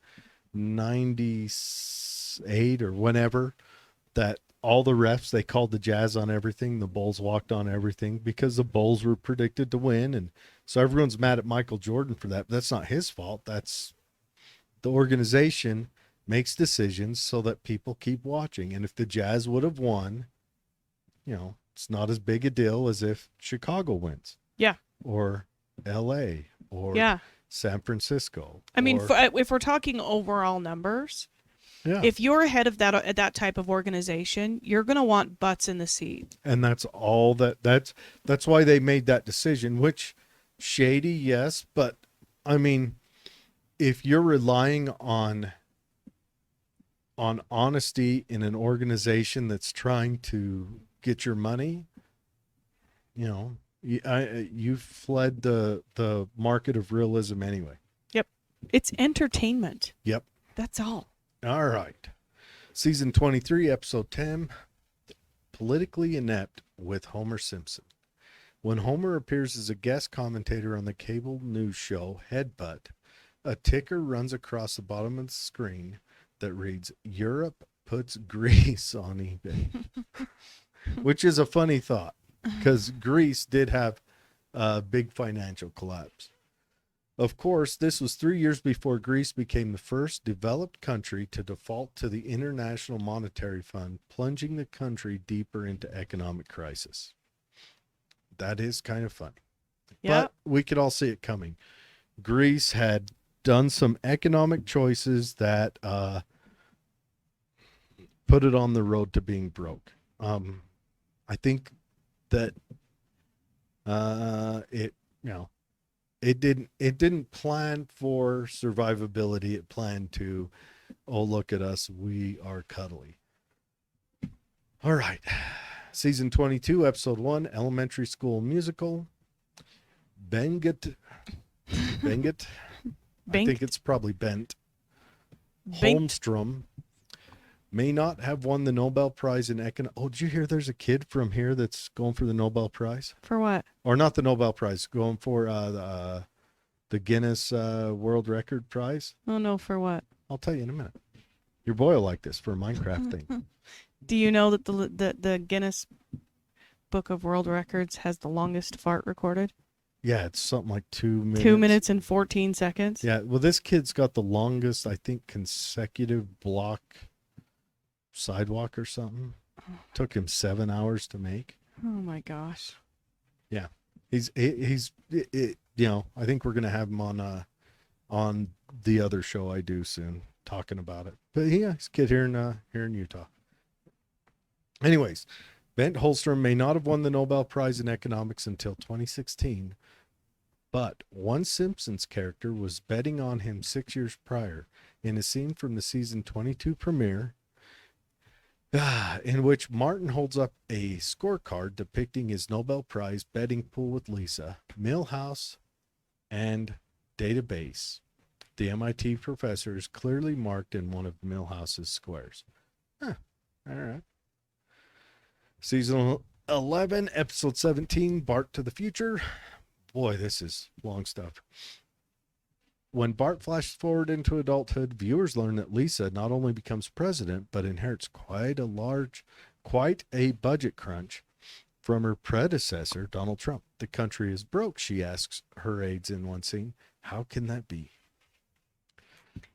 98 or whenever, that all the refs, they called the Jazz on everything. The Bulls walked on everything because the Bulls were predicted to win. And so everyone's mad at Michael Jordan for that. But that's not his fault. That's the organization makes decisions so that people keep watching. And if the Jazz would have won, it's not as big a deal as if Chicago wins. Yeah. Or LA or San Francisco. I mean, if we're talking overall numbers, if you're ahead of that type of organization, you're going to want butts in the seat. And that's all that's why they made that decision, which shady, yes. But I mean, if you're relying on honesty in an organization that's trying to get your money, you've fled the market of realism anyway. Yep. It's entertainment. Yep. That's all. All right. Season 23, episode 10, Politically Inept with Homer Simpson. When Homer appears as a guest commentator on the cable news show Headbutt, a ticker runs across the bottom of the screen that reads, Europe puts Greece on eBay. Which is a funny thought, because Greece did have a big financial collapse. Of course, this was 3 years before Greece became the first developed country to default to the International Monetary Fund, plunging the country deeper into economic crisis. That is kind of funny. Yep. But we could all see it coming. Greece had done some economic choices that put it on the road to being broke. I think that it didn't plan for survivability. It planned to, oh, look at us, we are cuddly. All right. Season 22, episode 1, Elementary School Musical. Benget. I think it's probably Bent. Holmstrom may not have won the Nobel Prize in economics. Oh, did you hear there's a kid from here that's going for the Nobel Prize? For what? Or not the Nobel Prize, going for the Guinness World Record Prize. Oh no, for what? I'll tell you in a minute. Your boy will like this for a Minecraft thing. Do you know that the Guinness Book of World Records has the longest fart recorded? Yeah, it's something like 2 minutes. 2 minutes and 14 seconds. Yeah, well, this kid's got the longest, I think, consecutive block sidewalk or something. Took him 7 hours to make. Oh my gosh. Yeah, he's you know, I think we're gonna have him on the other show I do soon, talking about it. But yeah, he's a kid here in Utah. Anyways, Bent Holstrom may not have won the Nobel Prize in economics until 2016, but one Simpsons character was betting on him 6 years prior in a scene from the season 22 premiere, in which Martin holds up a scorecard depicting his Nobel Prize betting pool with Lisa, Milhouse, and Database. The MIT professor is clearly marked in one of Milhouse's squares. Huh. All right. Season 11, episode 17, Bart to the Future. Boy, this is long stuff. When Bart flashes forward into adulthood, viewers learn that Lisa not only becomes president, but inherits quite a budget crunch from her predecessor, Donald Trump. The country is broke, she asks her aides in one scene. How can that be?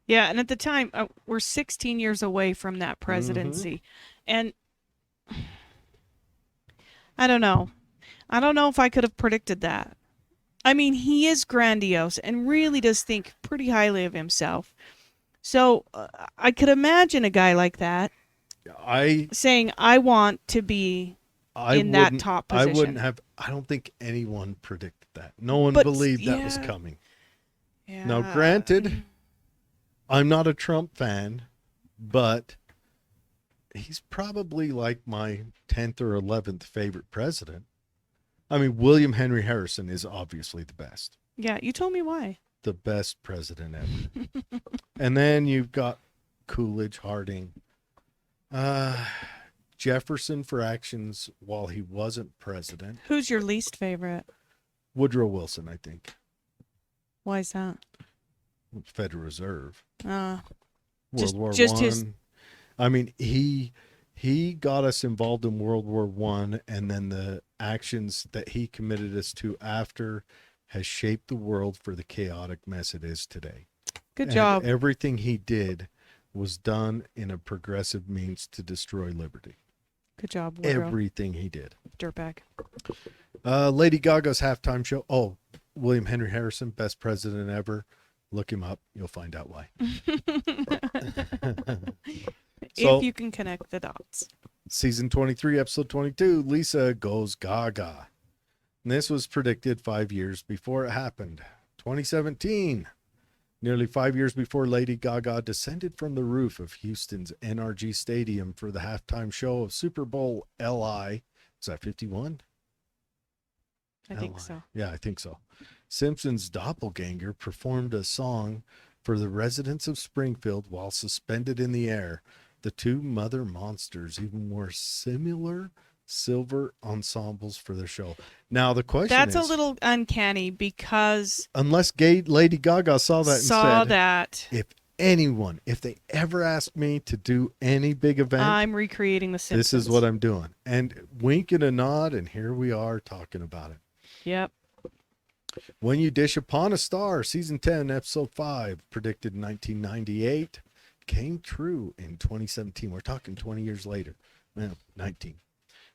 Yeah, and at the time, we're 16 years away from that presidency. And I don't know. I don't know if I could have predicted that. I mean, he is grandiose and really does think pretty highly of himself. So I could imagine a guy like that saying, I want to be in that top position. I don't think anyone predicted that. No one But, believed that was coming. Now, granted, I'm not a Trump fan, but he's probably like my 10th or 11th favorite president. I mean, William Henry Harrison is obviously the best. Yeah, you told me why. The best president ever. And then you've got Coolidge, Harding, Jefferson for actions while he wasn't president. Who's your least favorite? Woodrow Wilson, I think. Why is that? Federal Reserve. Just World War just I. his... I mean, he got us involved in World War I, and then the actions that he committed us to after has shaped the world for the chaotic mess it is today. Good job. Everything he did was done in a progressive means to destroy liberty. Good job, Woodrow. Everything he did. Dirtbag. Lady Gaga's halftime show. Oh, William Henry Harrison, best president ever. Look him up. You'll find out why. If you can connect the dots. Season 23, episode 22, Lisa goes gaga. And this was predicted 5 years before it happened. 2017, nearly 5 years before Lady Gaga descended from the roof of Houston's NRG Stadium for the halftime show of Super Bowl LI. Was that 51? I think so. Yeah, I think so. Simpsons' doppelganger performed a song for the residents of Springfield while suspended in the air. The two mother monsters even wore similar silver ensembles for the show. Now, the question That's is... a little uncanny because... Unless Lady Gaga saw that that. If they ever asked me to do any big event... I'm recreating the Simpsons. This is what I'm doing. And wink and a nod, and here we are talking about it. Yep. When You Dish Upon a Star, Season 10, Episode 5, predicted in 1998, came true in 2017. We're talking 20 years later. Well, 19.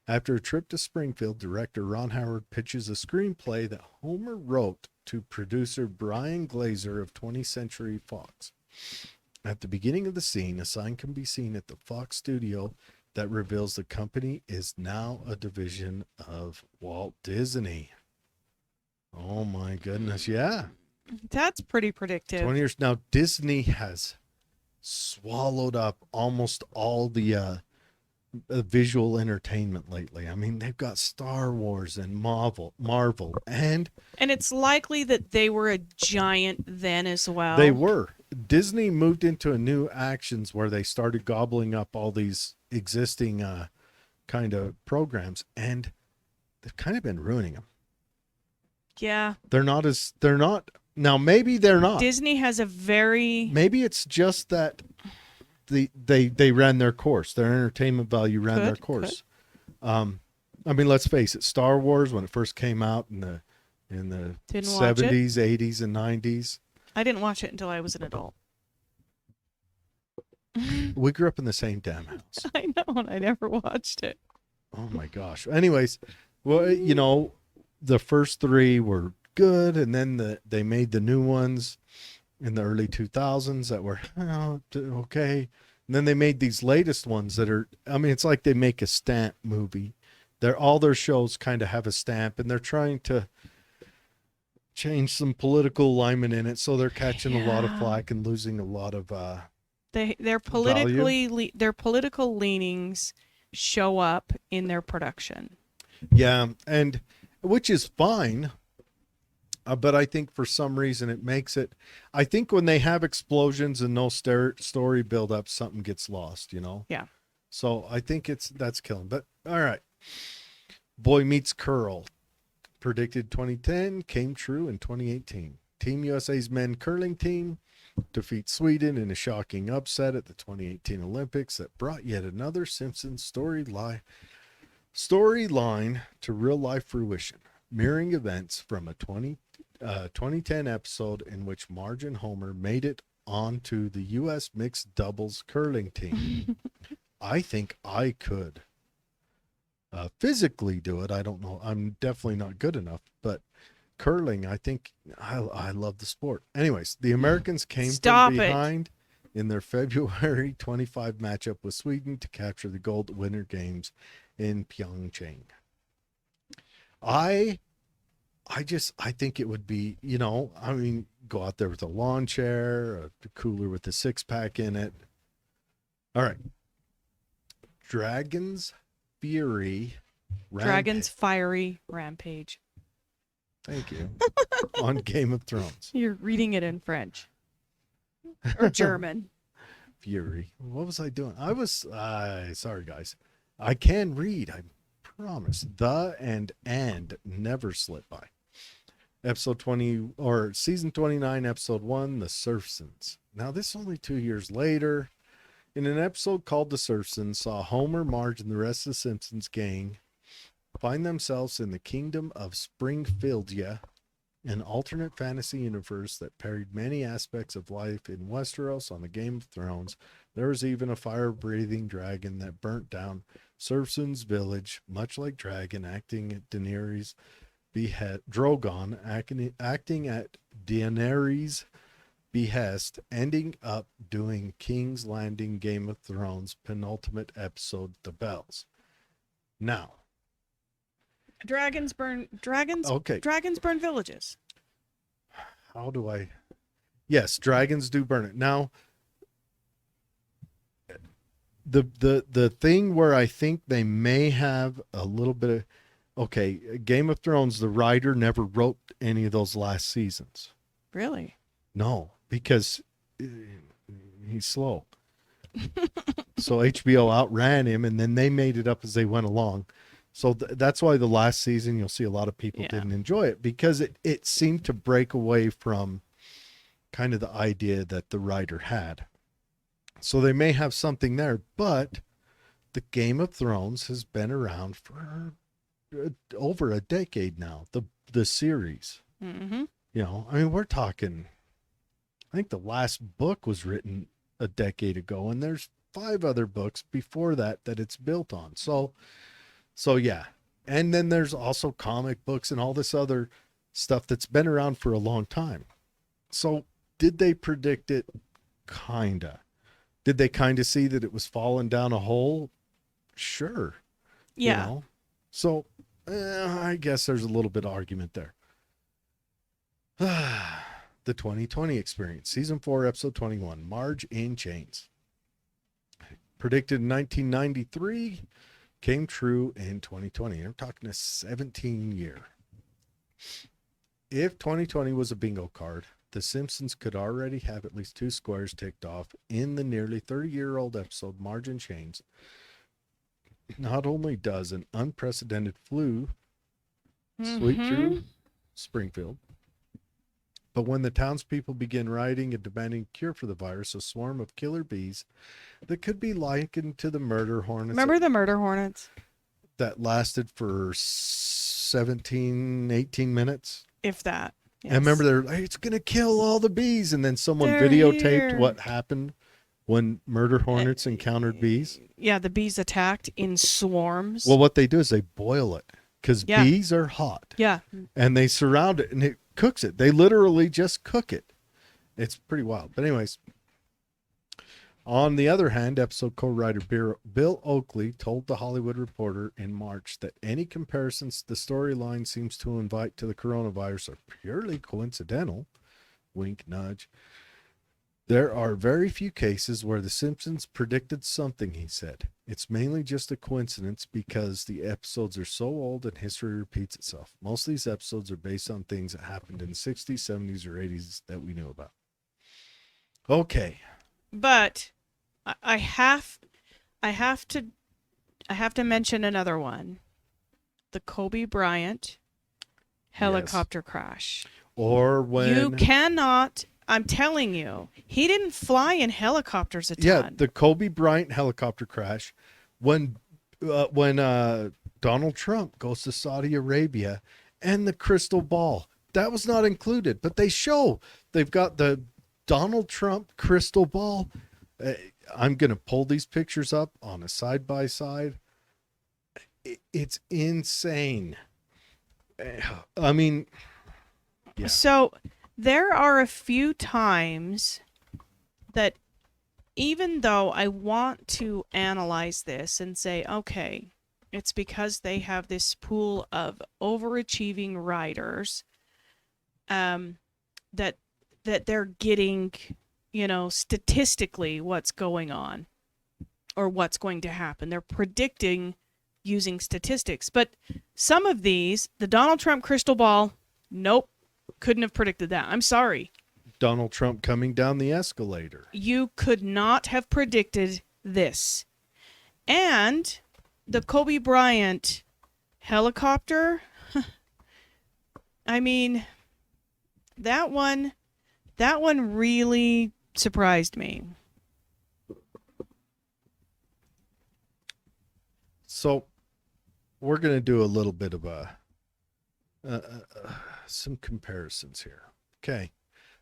After a trip to Springfield, director Ron Howard pitches a screenplay that Homer wrote to producer Brian Glazer of 20th Century Fox. At the beginning of the scene, a sign can be seen at the Fox studio that reveals the company is now a division of Walt Disney. Oh my goodness, yeah. That's pretty predictive. 20 years. Now, Disney has swallowed up almost all the visual entertainment lately. I mean, they've got Star Wars and Marvel, and it's likely that they were a giant then as well. They were. Disney moved into a new actions where they started gobbling up all these existing kind of programs, and they've kind of been ruining them. Yeah. They're not now. Maybe they're not. Disney has a very Maybe it's just that they ran their course. Their entertainment value ran their course. I mean, let's face it. Star Wars, when it first came out in the Didn't watch it. 70s, 80s, and 90s, I didn't watch it until I was an adult. we grew up in the same damn house. I know, and I never watched it. Oh my gosh. Anyways, well, you know, the first three were good, and then they made the new ones in the early 2000s that were okay. And then they made these latest ones that are, I mean, it's like they make a stamp movie. All their shows kind of have a stamp, and they're trying to change some political alignment in it, so they're catching a lot of flack and losing a lot of their political leanings show up in their production. Yeah, and which is fine. But I think for some reason it makes it. I think when they have explosions and no story build up, something gets lost. You know. Yeah. So I think that's killing. But all right, Boy Meets Curl, predicted 2010, came true in 2018. Team USA's men curling team defeats Sweden in a shocking upset at the 2018 Olympics that brought yet another Simpsons storyline to real life fruition, mirroring events from a 2010 episode in which Marge and Homer made it onto the U.S. mixed doubles curling team. I think I could physically do it. I don't know. I'm definitely not good enough, but curling, I think I love the sport. Anyways, the Americans came from behind in their February 25 matchup with Sweden to capture the gold winter games in Pyeongchang. I think it would be, you know, I mean, go out there with a lawn chair, a cooler with a 6-pack in it. All right. Dragons Fiery Rampage. Thank you. On Game of Thrones. You're reading it in French or German. Fury. What was I doing? I was sorry guys. I can read, I promise. The and never slip by. Episode 20 or season 29, episode 1, The Simpsons. Now this is only 2 years later. In an episode called The Simpsons, saw Homer, Marge, and the rest of the Simpsons gang find themselves in the kingdom of Springfieldia, an alternate fantasy universe that parodied many aspects of life in Westeros on the Game of Thrones. There was even a fire-breathing dragon that burnt down Simpsons village, much like Dragon acting at Daenerys' Drogon acting at Daenerys' behest, ending up doing King's Landing Game of Thrones penultimate episode, The Bells. Now, Dragons burn villages. How do I? Yes, dragons do burn it. Now, the thing where I think they may have a little bit of, okay, Game of Thrones, the writer never wrote any of those last seasons. Really? No, because he's slow. So HBO outran him, and then they made it up as they went along. So that's why the last season, you'll see a lot of people didn't enjoy it, because it seemed to break away from kind of the idea that the writer had. So they may have something there, but the Game of Thrones has been around for over a decade now, the series. Mm-hmm. You know, I mean, we're talking, I think the last book was written a decade ago, and there's 5 other books before that it's built on. So yeah. And then there's also comic books and all this other stuff that's been around for a long time. So did they predict it? Kinda. Did they kind of see that it was falling down a hole? Sure. Yeah. You know? So I guess there's a little bit of argument there. The 2020 experience, season 4, episode 21, Marge in Chains. Predicted in 1993, came true in 2020. I'm talking a 17 year. If 2020 was a bingo card, The Simpsons could already have at least 2 squares ticked off in the nearly 30-year-old episode Margin Chains. Not only does an unprecedented flu sweep through Springfield, but when the townspeople begin rioting and demanding a cure for the virus, a swarm of killer bees that could be likened to the murder hornets. Remember the murder hornets? That lasted for 17, 18 minutes. If that. Yes. I remember they're like, it's going to kill all the bees. And then someone They're videotaped here. what happened when murder hornets encountered bees. Yeah, the bees attacked in swarms. Well, what they do is they boil it because bees are hot. Yeah. And they surround it and it cooks it. They literally just cook it. It's pretty wild. But anyways, on the other hand, episode co-writer Bill Oakley told The Hollywood Reporter in March that any comparisons the storyline seems to invite to the coronavirus are purely coincidental. Wink, nudge. There are very few cases where The Simpsons predicted something, he said. It's mainly just a coincidence because the episodes are so old and history repeats itself. Most of these episodes are based on things that happened in the 60s, 70s, or 80s that we knew about. Okay. But I have to mention another one. The Kobe Bryant helicopter crash. Or when You cannot, I'm telling you, he didn't fly in helicopters a ton. Yeah, the Kobe Bryant helicopter crash, when Donald Trump goes to Saudi Arabia, and the crystal ball, that was not included, but they've got the Donald Trump crystal ball. I'm gonna pull these pictures up on a side by side. It's insane. I mean, yeah. So there are a few times that even though I want to analyze this and say, okay, it's because they have this pool of overachieving writers that they're getting, statistically what's going on or what's going to happen. They're predicting using statistics. But some of these, the Donald Trump crystal ball, nope, couldn't have predicted that. I'm sorry. Donald Trump coming down the escalator. You could not have predicted this. And the Kobe Bryant helicopter, I mean, that one really surprised me. So we're going to do a little bit of some comparisons here. Okay.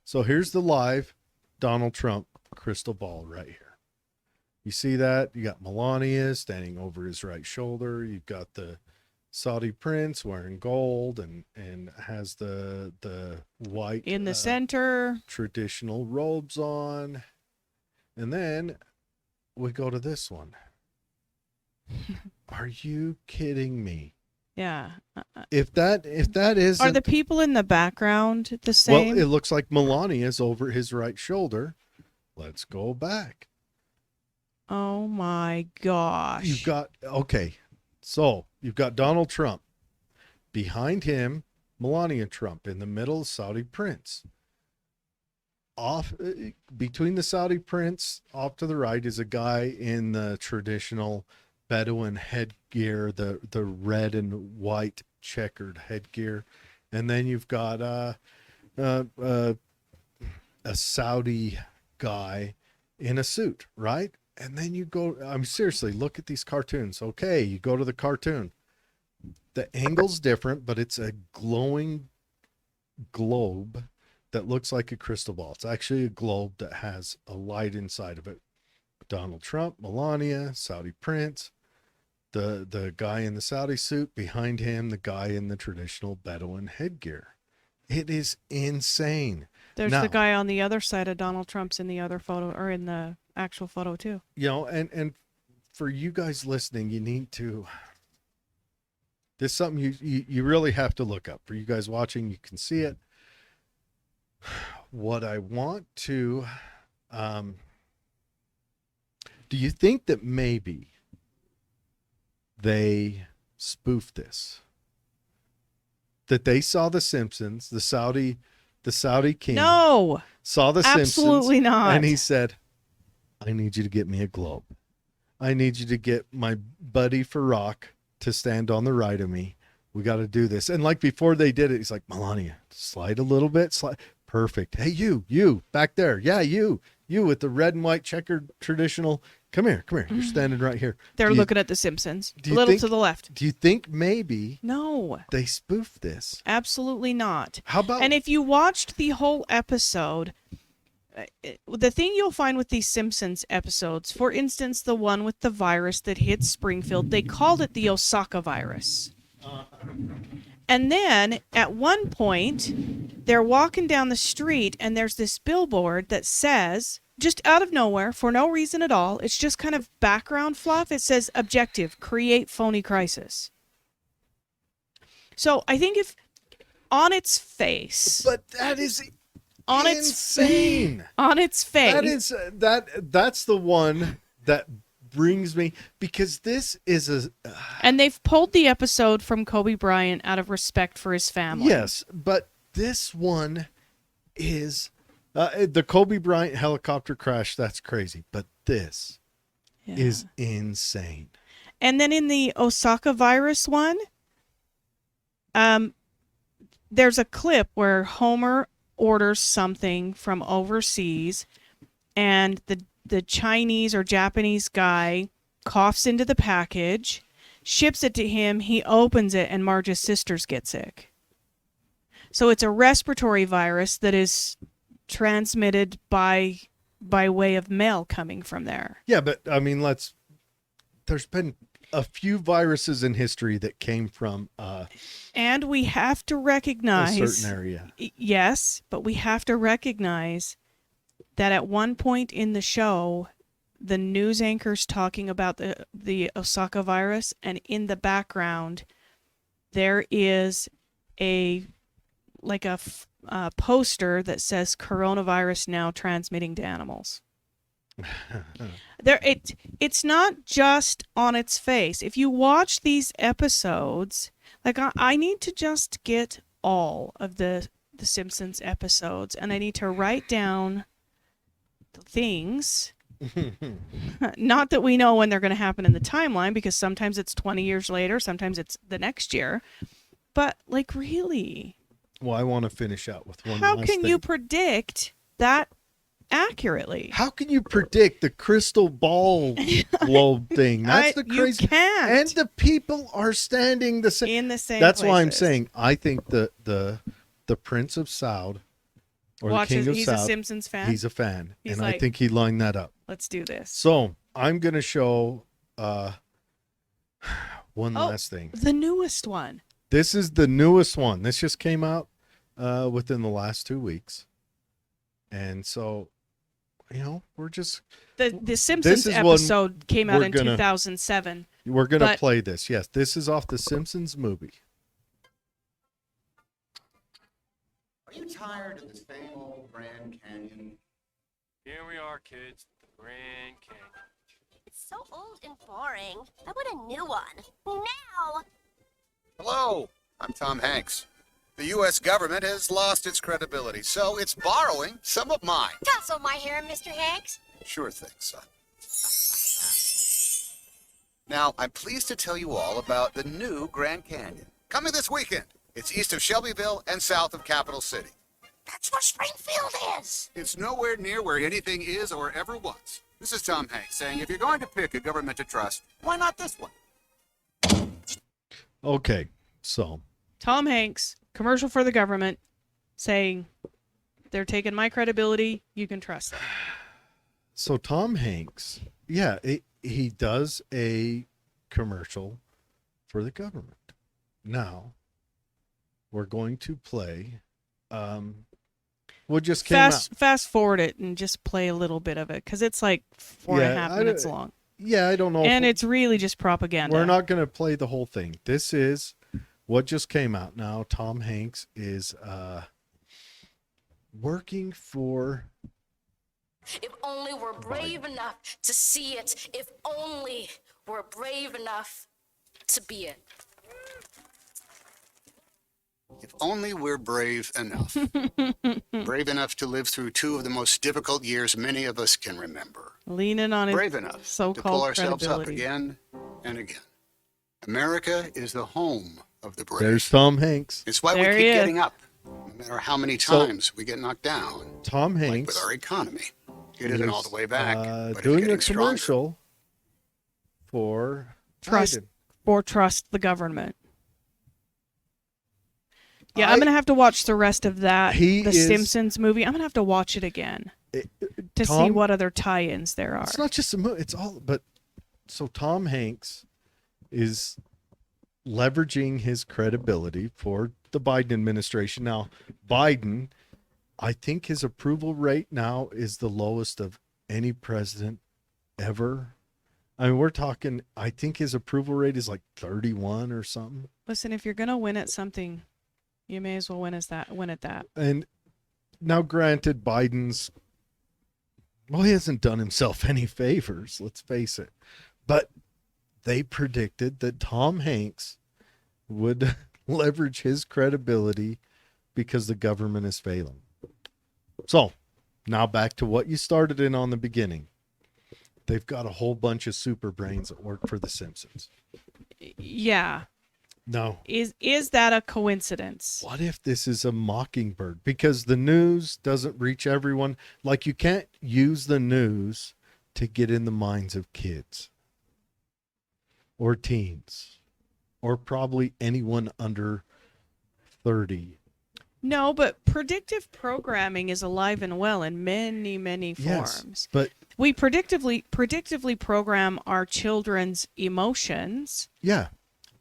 So here's the live Donald Trump crystal ball right here. You see that? You got Melania standing over his right shoulder. You've got the Saudi prince wearing gold and has the white in the center traditional robes on. And then we go to this one. Are you kidding me? Yeah. If that isn't, are the people in the background the same? Well, it looks like Melania's over his right shoulder. Let's go back. Oh my gosh. You've got Donald Trump. Behind him, Melania Trump. In the middle, Saudi prince. Off between the Saudi prince, off to the right is a guy in the traditional Bedouin headgear, the red and white checkered headgear, and then you've got a Saudi guy in a suit, right? And then you go, seriously, look at these cartoons. Okay, you go to the cartoon. The angle's different, but it's a glowing globe that looks like a crystal ball. It's actually a globe that has a light inside of it. Donald Trump, Melania, Saudi prince, the guy in the Saudi suit, behind him, the guy in the traditional Bedouin headgear. It is insane. There's the guy on the other side of Donald Trump's in the other photo, or in the actual photo too. And for you guys listening, you need to, this is something you really have to look up. For you guys watching, you can see it. What I want to, do you think that maybe they spoofed this? That they saw The Simpsons, the Saudi the Saudi king, No, saw the absolutely Simpsons, not. and he said, I need you to get me a globe. I need you to get my buddy Farak to stand on the right of me. We got to do this. And like before they did it, he's like, Melania, slide a little bit. Slide. Perfect. Hey, you back there. Yeah, you with the red and white checkered traditional. Come here. You're standing right here. They're looking at The Simpsons. do A you little think- to the left. Do you think maybe No, they spoofed this? absolutely not. How about And if you watched the whole episode, the thing you'll find with these Simpsons episodes, for instance, the one with the virus that hit Springfield, they called it the Osaka virus. And then at one point, they're walking down the street and there's this billboard that says, just out of nowhere, for no reason at all, it's just kind of background fluff. It says, objective, create phony crisis. So I think if on its face, But that is on insane. on its face, That is that's the one that brings me, because this is a and they've pulled the episode from Kobe Bryant out of respect for his family. yes, but this one is the Kobe Bryant helicopter crash. That's crazy, but this Yeah. is insane. And then in the Osaka virus one, there's a clip where Homer orders something from overseas, and the Chinese or Japanese guy coughs into the package, ships it to him, he opens it, and Marge's sisters get sick. So it's a respiratory virus that is transmitted by way of mail coming from there. Yeah, but I mean, there's been a few viruses in history that came from And we have to a recognize certain area. Yes, but we have to recognize that at one point in the show, the news anchor's talking about the Osaka virus, and in the background, there is a poster that says coronavirus now transmitting to animals. It's not just on its face. If you watch these episodes, like I need to just get all of the Simpsons episodes, and I need to write down the things. Not that we know when they're going to happen in the timeline, because sometimes it's 20 years later, sometimes it's the next year. But like, really, Well, I want to finish out with one how last can thing. you predict that accurately? How can you predict the crystal ball globe thing? That's the crazy. You can't. And the people are standing the same. In the same That's why I'm places. saying I think the Prince of Saud, or Watches, the King of he's Saud, a Simpsons fan. he's a fan, He's and I like- think he lined that up. Let's do this. So I'm gonna show one Oh. last thing. The newest one. This is the newest one. This just came out within the last 2 weeks, and so we're just The Simpsons is one episode came out we're in gonna- 2007. we're gonna But- play this. Yes, this is off the Simpsons movie. Are you tired of the same old Grand Canyon? Here we are, kids. The Grand Canyon. It's so old and boring. I want a new one. Now! Hello, I'm Tom Hanks. The U.S. government has lost its credibility, so it's borrowing some of mine. Toss my hair, Mr. Hanks. Sure thing, son. Now, I'm pleased to tell you all about the new Grand Canyon. Coming this weekend. It's east of Shelbyville and south of Capital City. That's where Springfield is. It's nowhere near where anything is or ever was. This is Tom Hanks saying if you're going to pick a government to trust, why not this one? Okay, so Tom Hanks, commercial for the government, saying they're taking my credibility. You can trust them. Tom Hanks, yeah, he does a commercial for the government. Now we're going to play what just came out. Fast forward it and just play a little bit of it, because it's like 4.5 minutes long. Yeah, I don't know. And it's really just propaganda. We're not going to play the whole thing. This is what just came out. Now Tom Hanks is working for. If only we're brave enough to see it. If only we're brave enough to be it. If only we're brave enough. Brave enough to live through two of the most difficult years many of us can remember. Leaning on his Brave enough to pull so-called ourselves up credibility. again and again. America is the home of the brave. There's Tom Hanks. It's why There we he keep is. getting up, no matter how many So- times we get knocked down. Tom Like Hanks with our economy. It isn't all the way back, but it's doing a getting stronger. commercial for Trust Biden. or trust the government. Yeah, I- I'm gonna have to watch the rest of that. He The is- Simpsons movie. I'm gonna have to watch it again to see Tom- what other tie-ins there are. It's not just a movie. It's all. But so Tom Hanks is leveraging his credibility for the Biden administration. Now, Biden, I think his approval rate now is the lowest of any president ever. I mean, we're talking. I think his approval rate is like 31 or something. Listen, if you're gonna win at something, you may as well win at that. And now, granted, Biden's, well, he hasn't done himself any favors, let's face it. But they predicted that Tom Hanks would leverage his credibility because the government is failing. So now back to what you started in on the beginning. They've got a whole bunch of super brains that work for the Simpsons. Yeah. No. Is that a coincidence? What if this is a mockingbird? Because the news doesn't reach everyone. Like, you can't use the news to get in the minds of kids or teens or probably anyone under 30. No, but predictive programming is alive and well in many, many Yes, forms. but We predictively program our children's emotions yeah,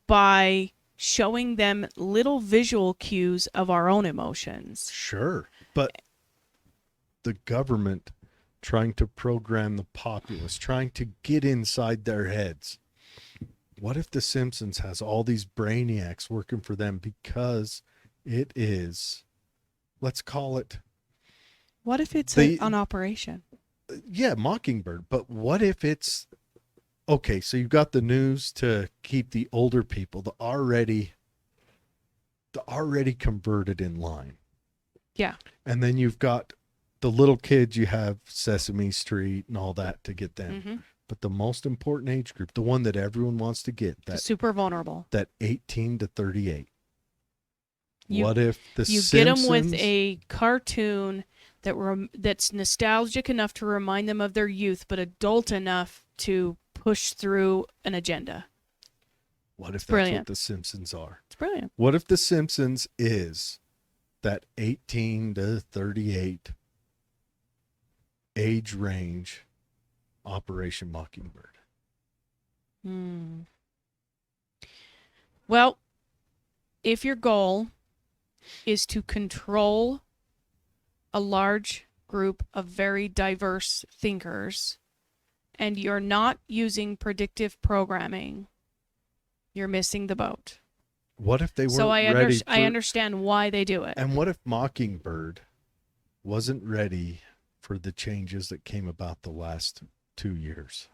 by showing them little visual cues of our own emotions. sure. But the government trying to program the populace, trying to get inside their heads. What if the Simpsons has all these brainiacs working for them because it is, let's call it, What if it's The- an operation? yeah, Mockingbird. But what if it's, okay, so you've got the news to keep the older people, the already converted in line. Yeah. And then you've got the little kids, you have Sesame Street and all that to get them. Mm-hmm. But the most important age group, the one that everyone wants to get, Super vulnerable. that 18 to 38. You- What if the You Simpsons, get them with a cartoon that's nostalgic enough to remind them of their youth, but adult enough to push through an agenda. what if that's brilliant. what the Simpsons are? It's brilliant. What if the Simpsons is that 18 to 38 age range Operation Mockingbird? Hmm. Well, if your goal is to control a large group of very diverse thinkers and you're not using predictive programming, you're missing the boat. What if they weren't So I ready for, understand why they do it. and what if Mockingbird wasn't ready for the changes that came about the last 2 years?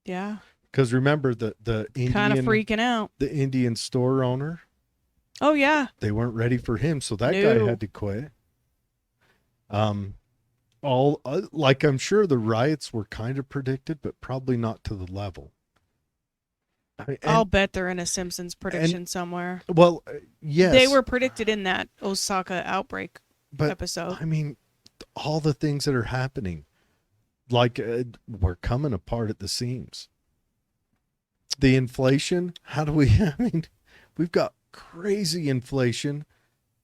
Yeah. Because remember the Kind of Indian, freaking out. the Indian store owner, Oh, yeah. they weren't ready for him, so that No. guy had to quit. All like, I'm sure the riots were kind of predicted, but probably not to the level. I mean, I'll bet they're in a Simpsons prediction somewhere. well, yes, They were predicted in that Osaka outbreak but episode. I mean, all the things that are happening, like, we're coming apart at the seams. The inflation, how do we? I mean, we've got crazy inflation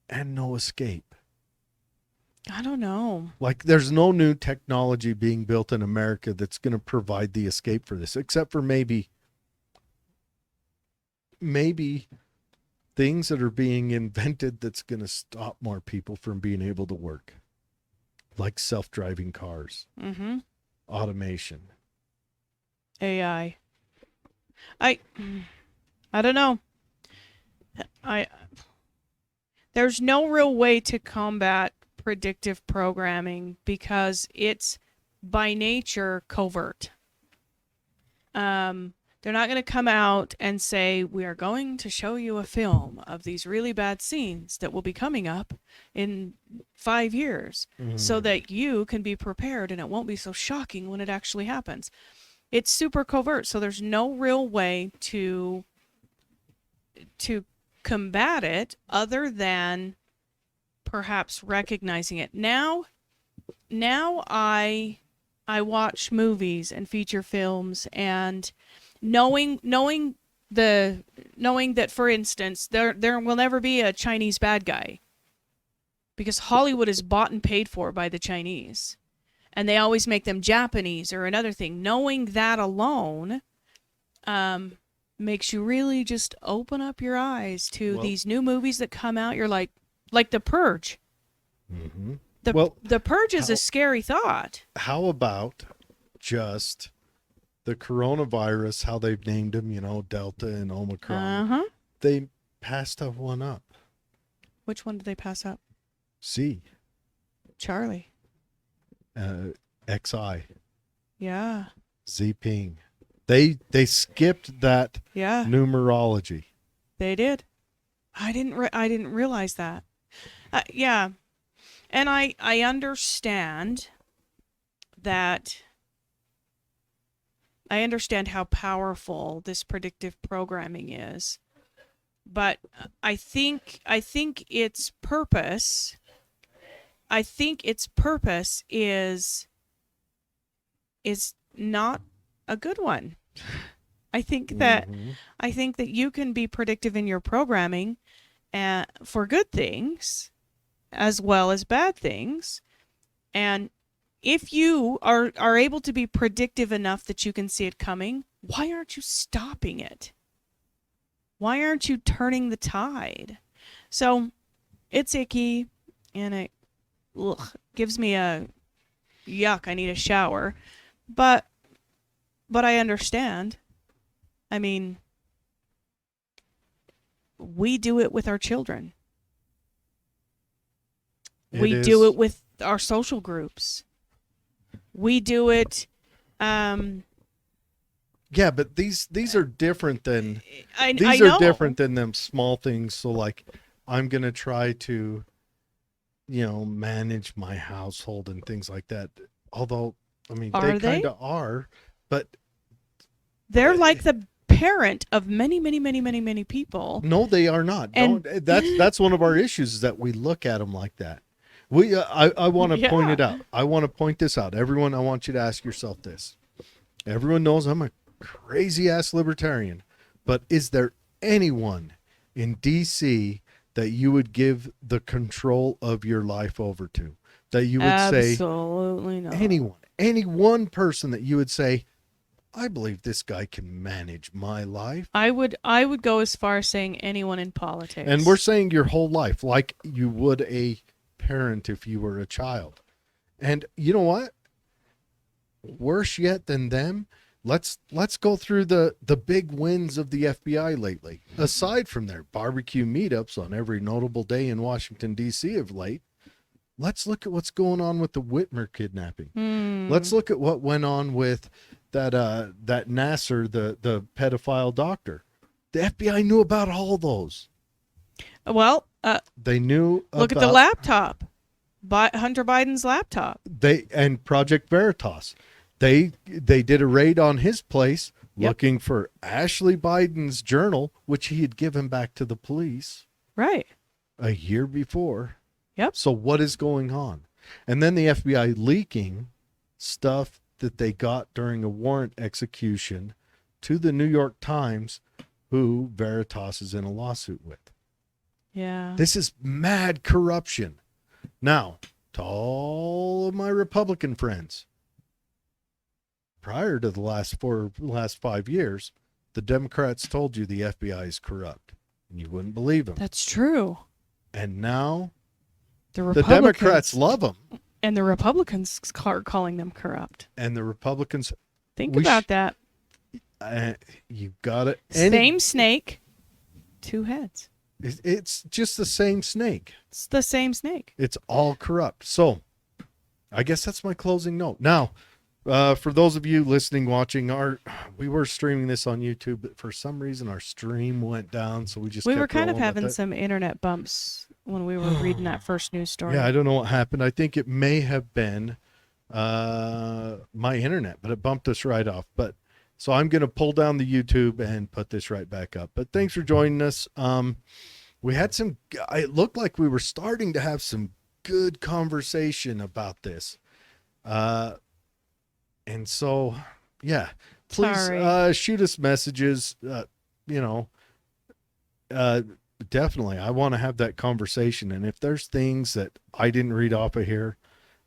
and no escape. I don't know. Like, there's no new technology being built in America that's going to provide the escape for this, except for maybe things that are being invented that's going to stop more people from being able to work, like self-driving cars, Mm-hmm. automation. AI. I don't know. There's no real way to combat predictive programming because it's by nature covert. They're not going to come out and say, we are going to show you a film of these really bad scenes that will be coming up in 5 years so that you can be prepared and it won't be so shocking when it actually happens. It's super covert, so there's no real way to combat it other than perhaps recognizing it. Now I watch movies and feature films, and knowing that, for instance, there will never be a Chinese bad guy because Hollywood is bought and paid for by the Chinese, and they always make them Japanese or another thing. Knowing that alone makes you really just open up your eyes to these new movies that come out. You're like The Purge. Mm-hmm. The Purge is a scary thought. How about just the coronavirus, how they've named them, Delta and Omicron? Uh-huh. They passed one up. Which one did they pass up? C. Charlie. XI. Yeah. Z Ping. They skipped that Yeah. numerology. They did. I didn't realize that. Yeah. And I understand that. I understand how powerful this predictive programming is. But I think its purpose is not a good one. I think that you can be predictive in your programming for good things as well as bad things. And if you are able to be predictive enough that you can see it coming, why aren't you stopping it? Why aren't you turning the tide? So it's icky, and it gives me a yuck. I need a shower. But I understand. I mean, we do it with our children. We do it with our social groups. We do it. Yeah, but these are different than I these know. are different than them small things. So like, I'm gonna try to, manage my household and things like that. Although, I mean, Are they they? kind of are, but They're like the parent of many, many, many, many, many people. no, they are not. And- That's one of our issues, is that we look at them like that. I want to point it Yeah. out. I want to point this out. Everyone, I want you to ask yourself this. Everyone knows I'm a crazy ass libertarian, but is there anyone in DC that you would give the control of your life over to? That you would say, Absolutely not. any one person that you would say, I believe this guy can manage my life? I would go as far as saying anyone in politics. And we're saying your whole life, like you would a parent if you were a child. And you know what? Worse yet than them, let's go through the big wins of the FBI lately. Aside from their barbecue meetups on every notable day in Washington, D.C. of late, let's look at what's going on with the Whitmer kidnapping. Let's look at what went on with that Nasser, the pedophile doctor. The FBI knew about all those. Well, They knew look at the laptop. Hunter Biden's laptop. And Project Veritas. They did a raid on his place looking for Ashley Biden's journal, which he had given back to the police Right. a year before. Yep. So what is going on? And then the FBI leaking stuff that they got during a warrant execution to the New York Times, who Veritas is in a lawsuit with. Yeah. This is mad corruption. Now, to all of my Republican friends, prior to the last 5 years, the Democrats told you the FBI is corrupt, and you wouldn't believe them. That's true. And now The the Democrats love them, and the Republicans are calling them corrupt. and the Republicans. Think We about that. You got it. Same snake, two heads. It's just the same snake. It's the same snake. It's all corrupt. So I guess that's my closing note. Now, For those of you listening, watching, we were streaming this on YouTube, but for some reason our stream went down, so we just We kept were kind of rolling with having it. some internet bumps when we were reading that first news story. Yeah, I don't know what happened. I think it may have been my internet, but it bumped us right off. But so I'm going to pull down the YouTube and put this right back up. But thanks for joining us. We had some. It looked like we were starting to have some good conversation about this. And so, yeah, please Sorry. shoot us messages. Definitely, I want to have that conversation. And if there's things that I didn't read off of here,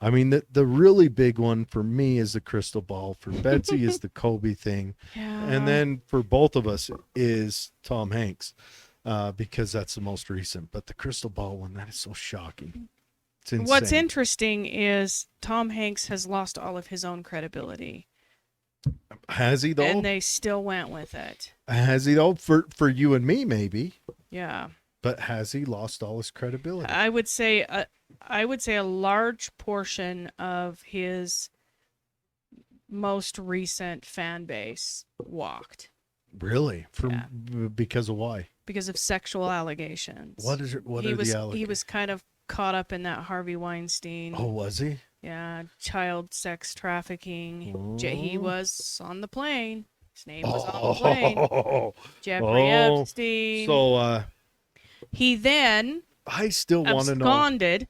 I mean, the really big one for me is the crystal ball. For Betsy is the Kobe thing. Yeah. And then for both of us is Tom Hanks, because that's the most recent. But the crystal ball one, that is so shocking. It's insane. What's interesting is Tom Hanks has lost all of his own credibility. Has he though? And they still went with it. Has he though? For you and me, maybe. Yeah. But has he lost all his credibility? I would say a large portion of his most recent fan base walked Really? Yeah. Because of why? because of sexual allegations. What are the He allegations? was kind of caught up in that Harvey Weinstein. Oh, was he? Yeah, child sex trafficking. He Oh. was on the plane. His name was on the plane. Oh, Jeffrey Epstein. so He then I still want to know. absconded.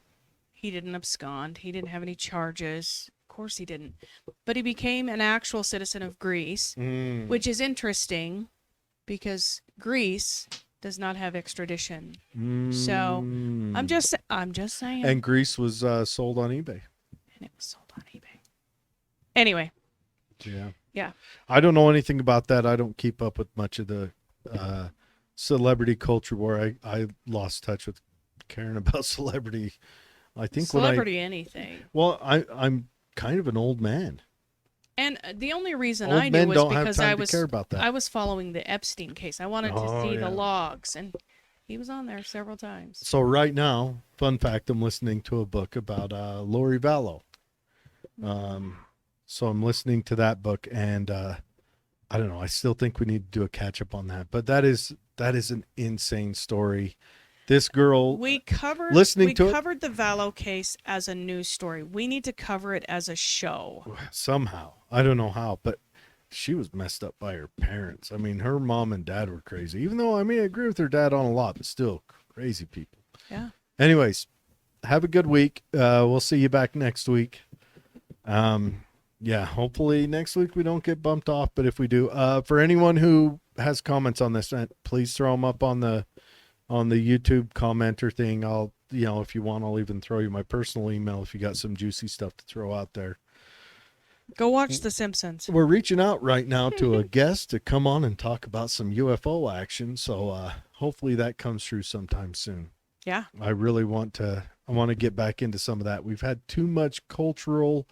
He didn't abscond. He didn't have any charges. Of course he didn't. But he became an actual citizen of Greece, Mm. which is interesting because Greece does not have extradition. So I'm just saying. And Greece was sold on eBay. And it was sold on eBay. Anyway, Yeah. yeah. I don't know anything about that. I don't keep up with much of the celebrity culture where I lost touch with caring about celebrity. I think Celebrity anything. I'm kind of an old man. And the only reason Old I knew men was don't have because time to care about that. I was following the Epstein case. I wanted to Oh, see yeah. the logs, and he was on there several times. So right now, fun fact, I'm listening to a book about Lori Vallow. So I'm listening to that book, and I don't know. I still think we need to do a catch up on that. But that is an insane story. This girl, We covered listening to it- covered the Vallow case as a news story. We need to cover it as a show. somehow, I don't know how, but she was messed up by her parents. I mean, her mom and dad were crazy. Even though, I mean, I agree with her dad on a lot, but still crazy people. Yeah. Anyways, have a good week. We'll see you back next week. Yeah, hopefully next week we don't get bumped off, but if we do, for anyone who has comments on this, please throw them up on the YouTube commenter thing. I'll, if you want, I'll even throw you my personal email if you got some juicy stuff to throw out there. Go watch The Simpsons. We're reaching out right now to a guest to come on and talk about some UFO action, so hopefully that comes through sometime soon. Yeah. I really want to get back into some of that. We've had too much cultural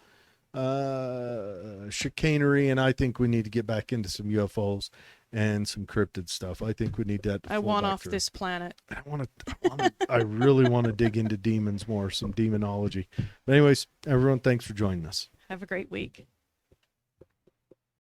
chicanery, and I think we need to get back into some UFOs and some cryptid stuff. I think we need that. I want off this planet. I really want to dig into demons more, some demonology. But anyways, everyone, thanks for joining us. Have a great week.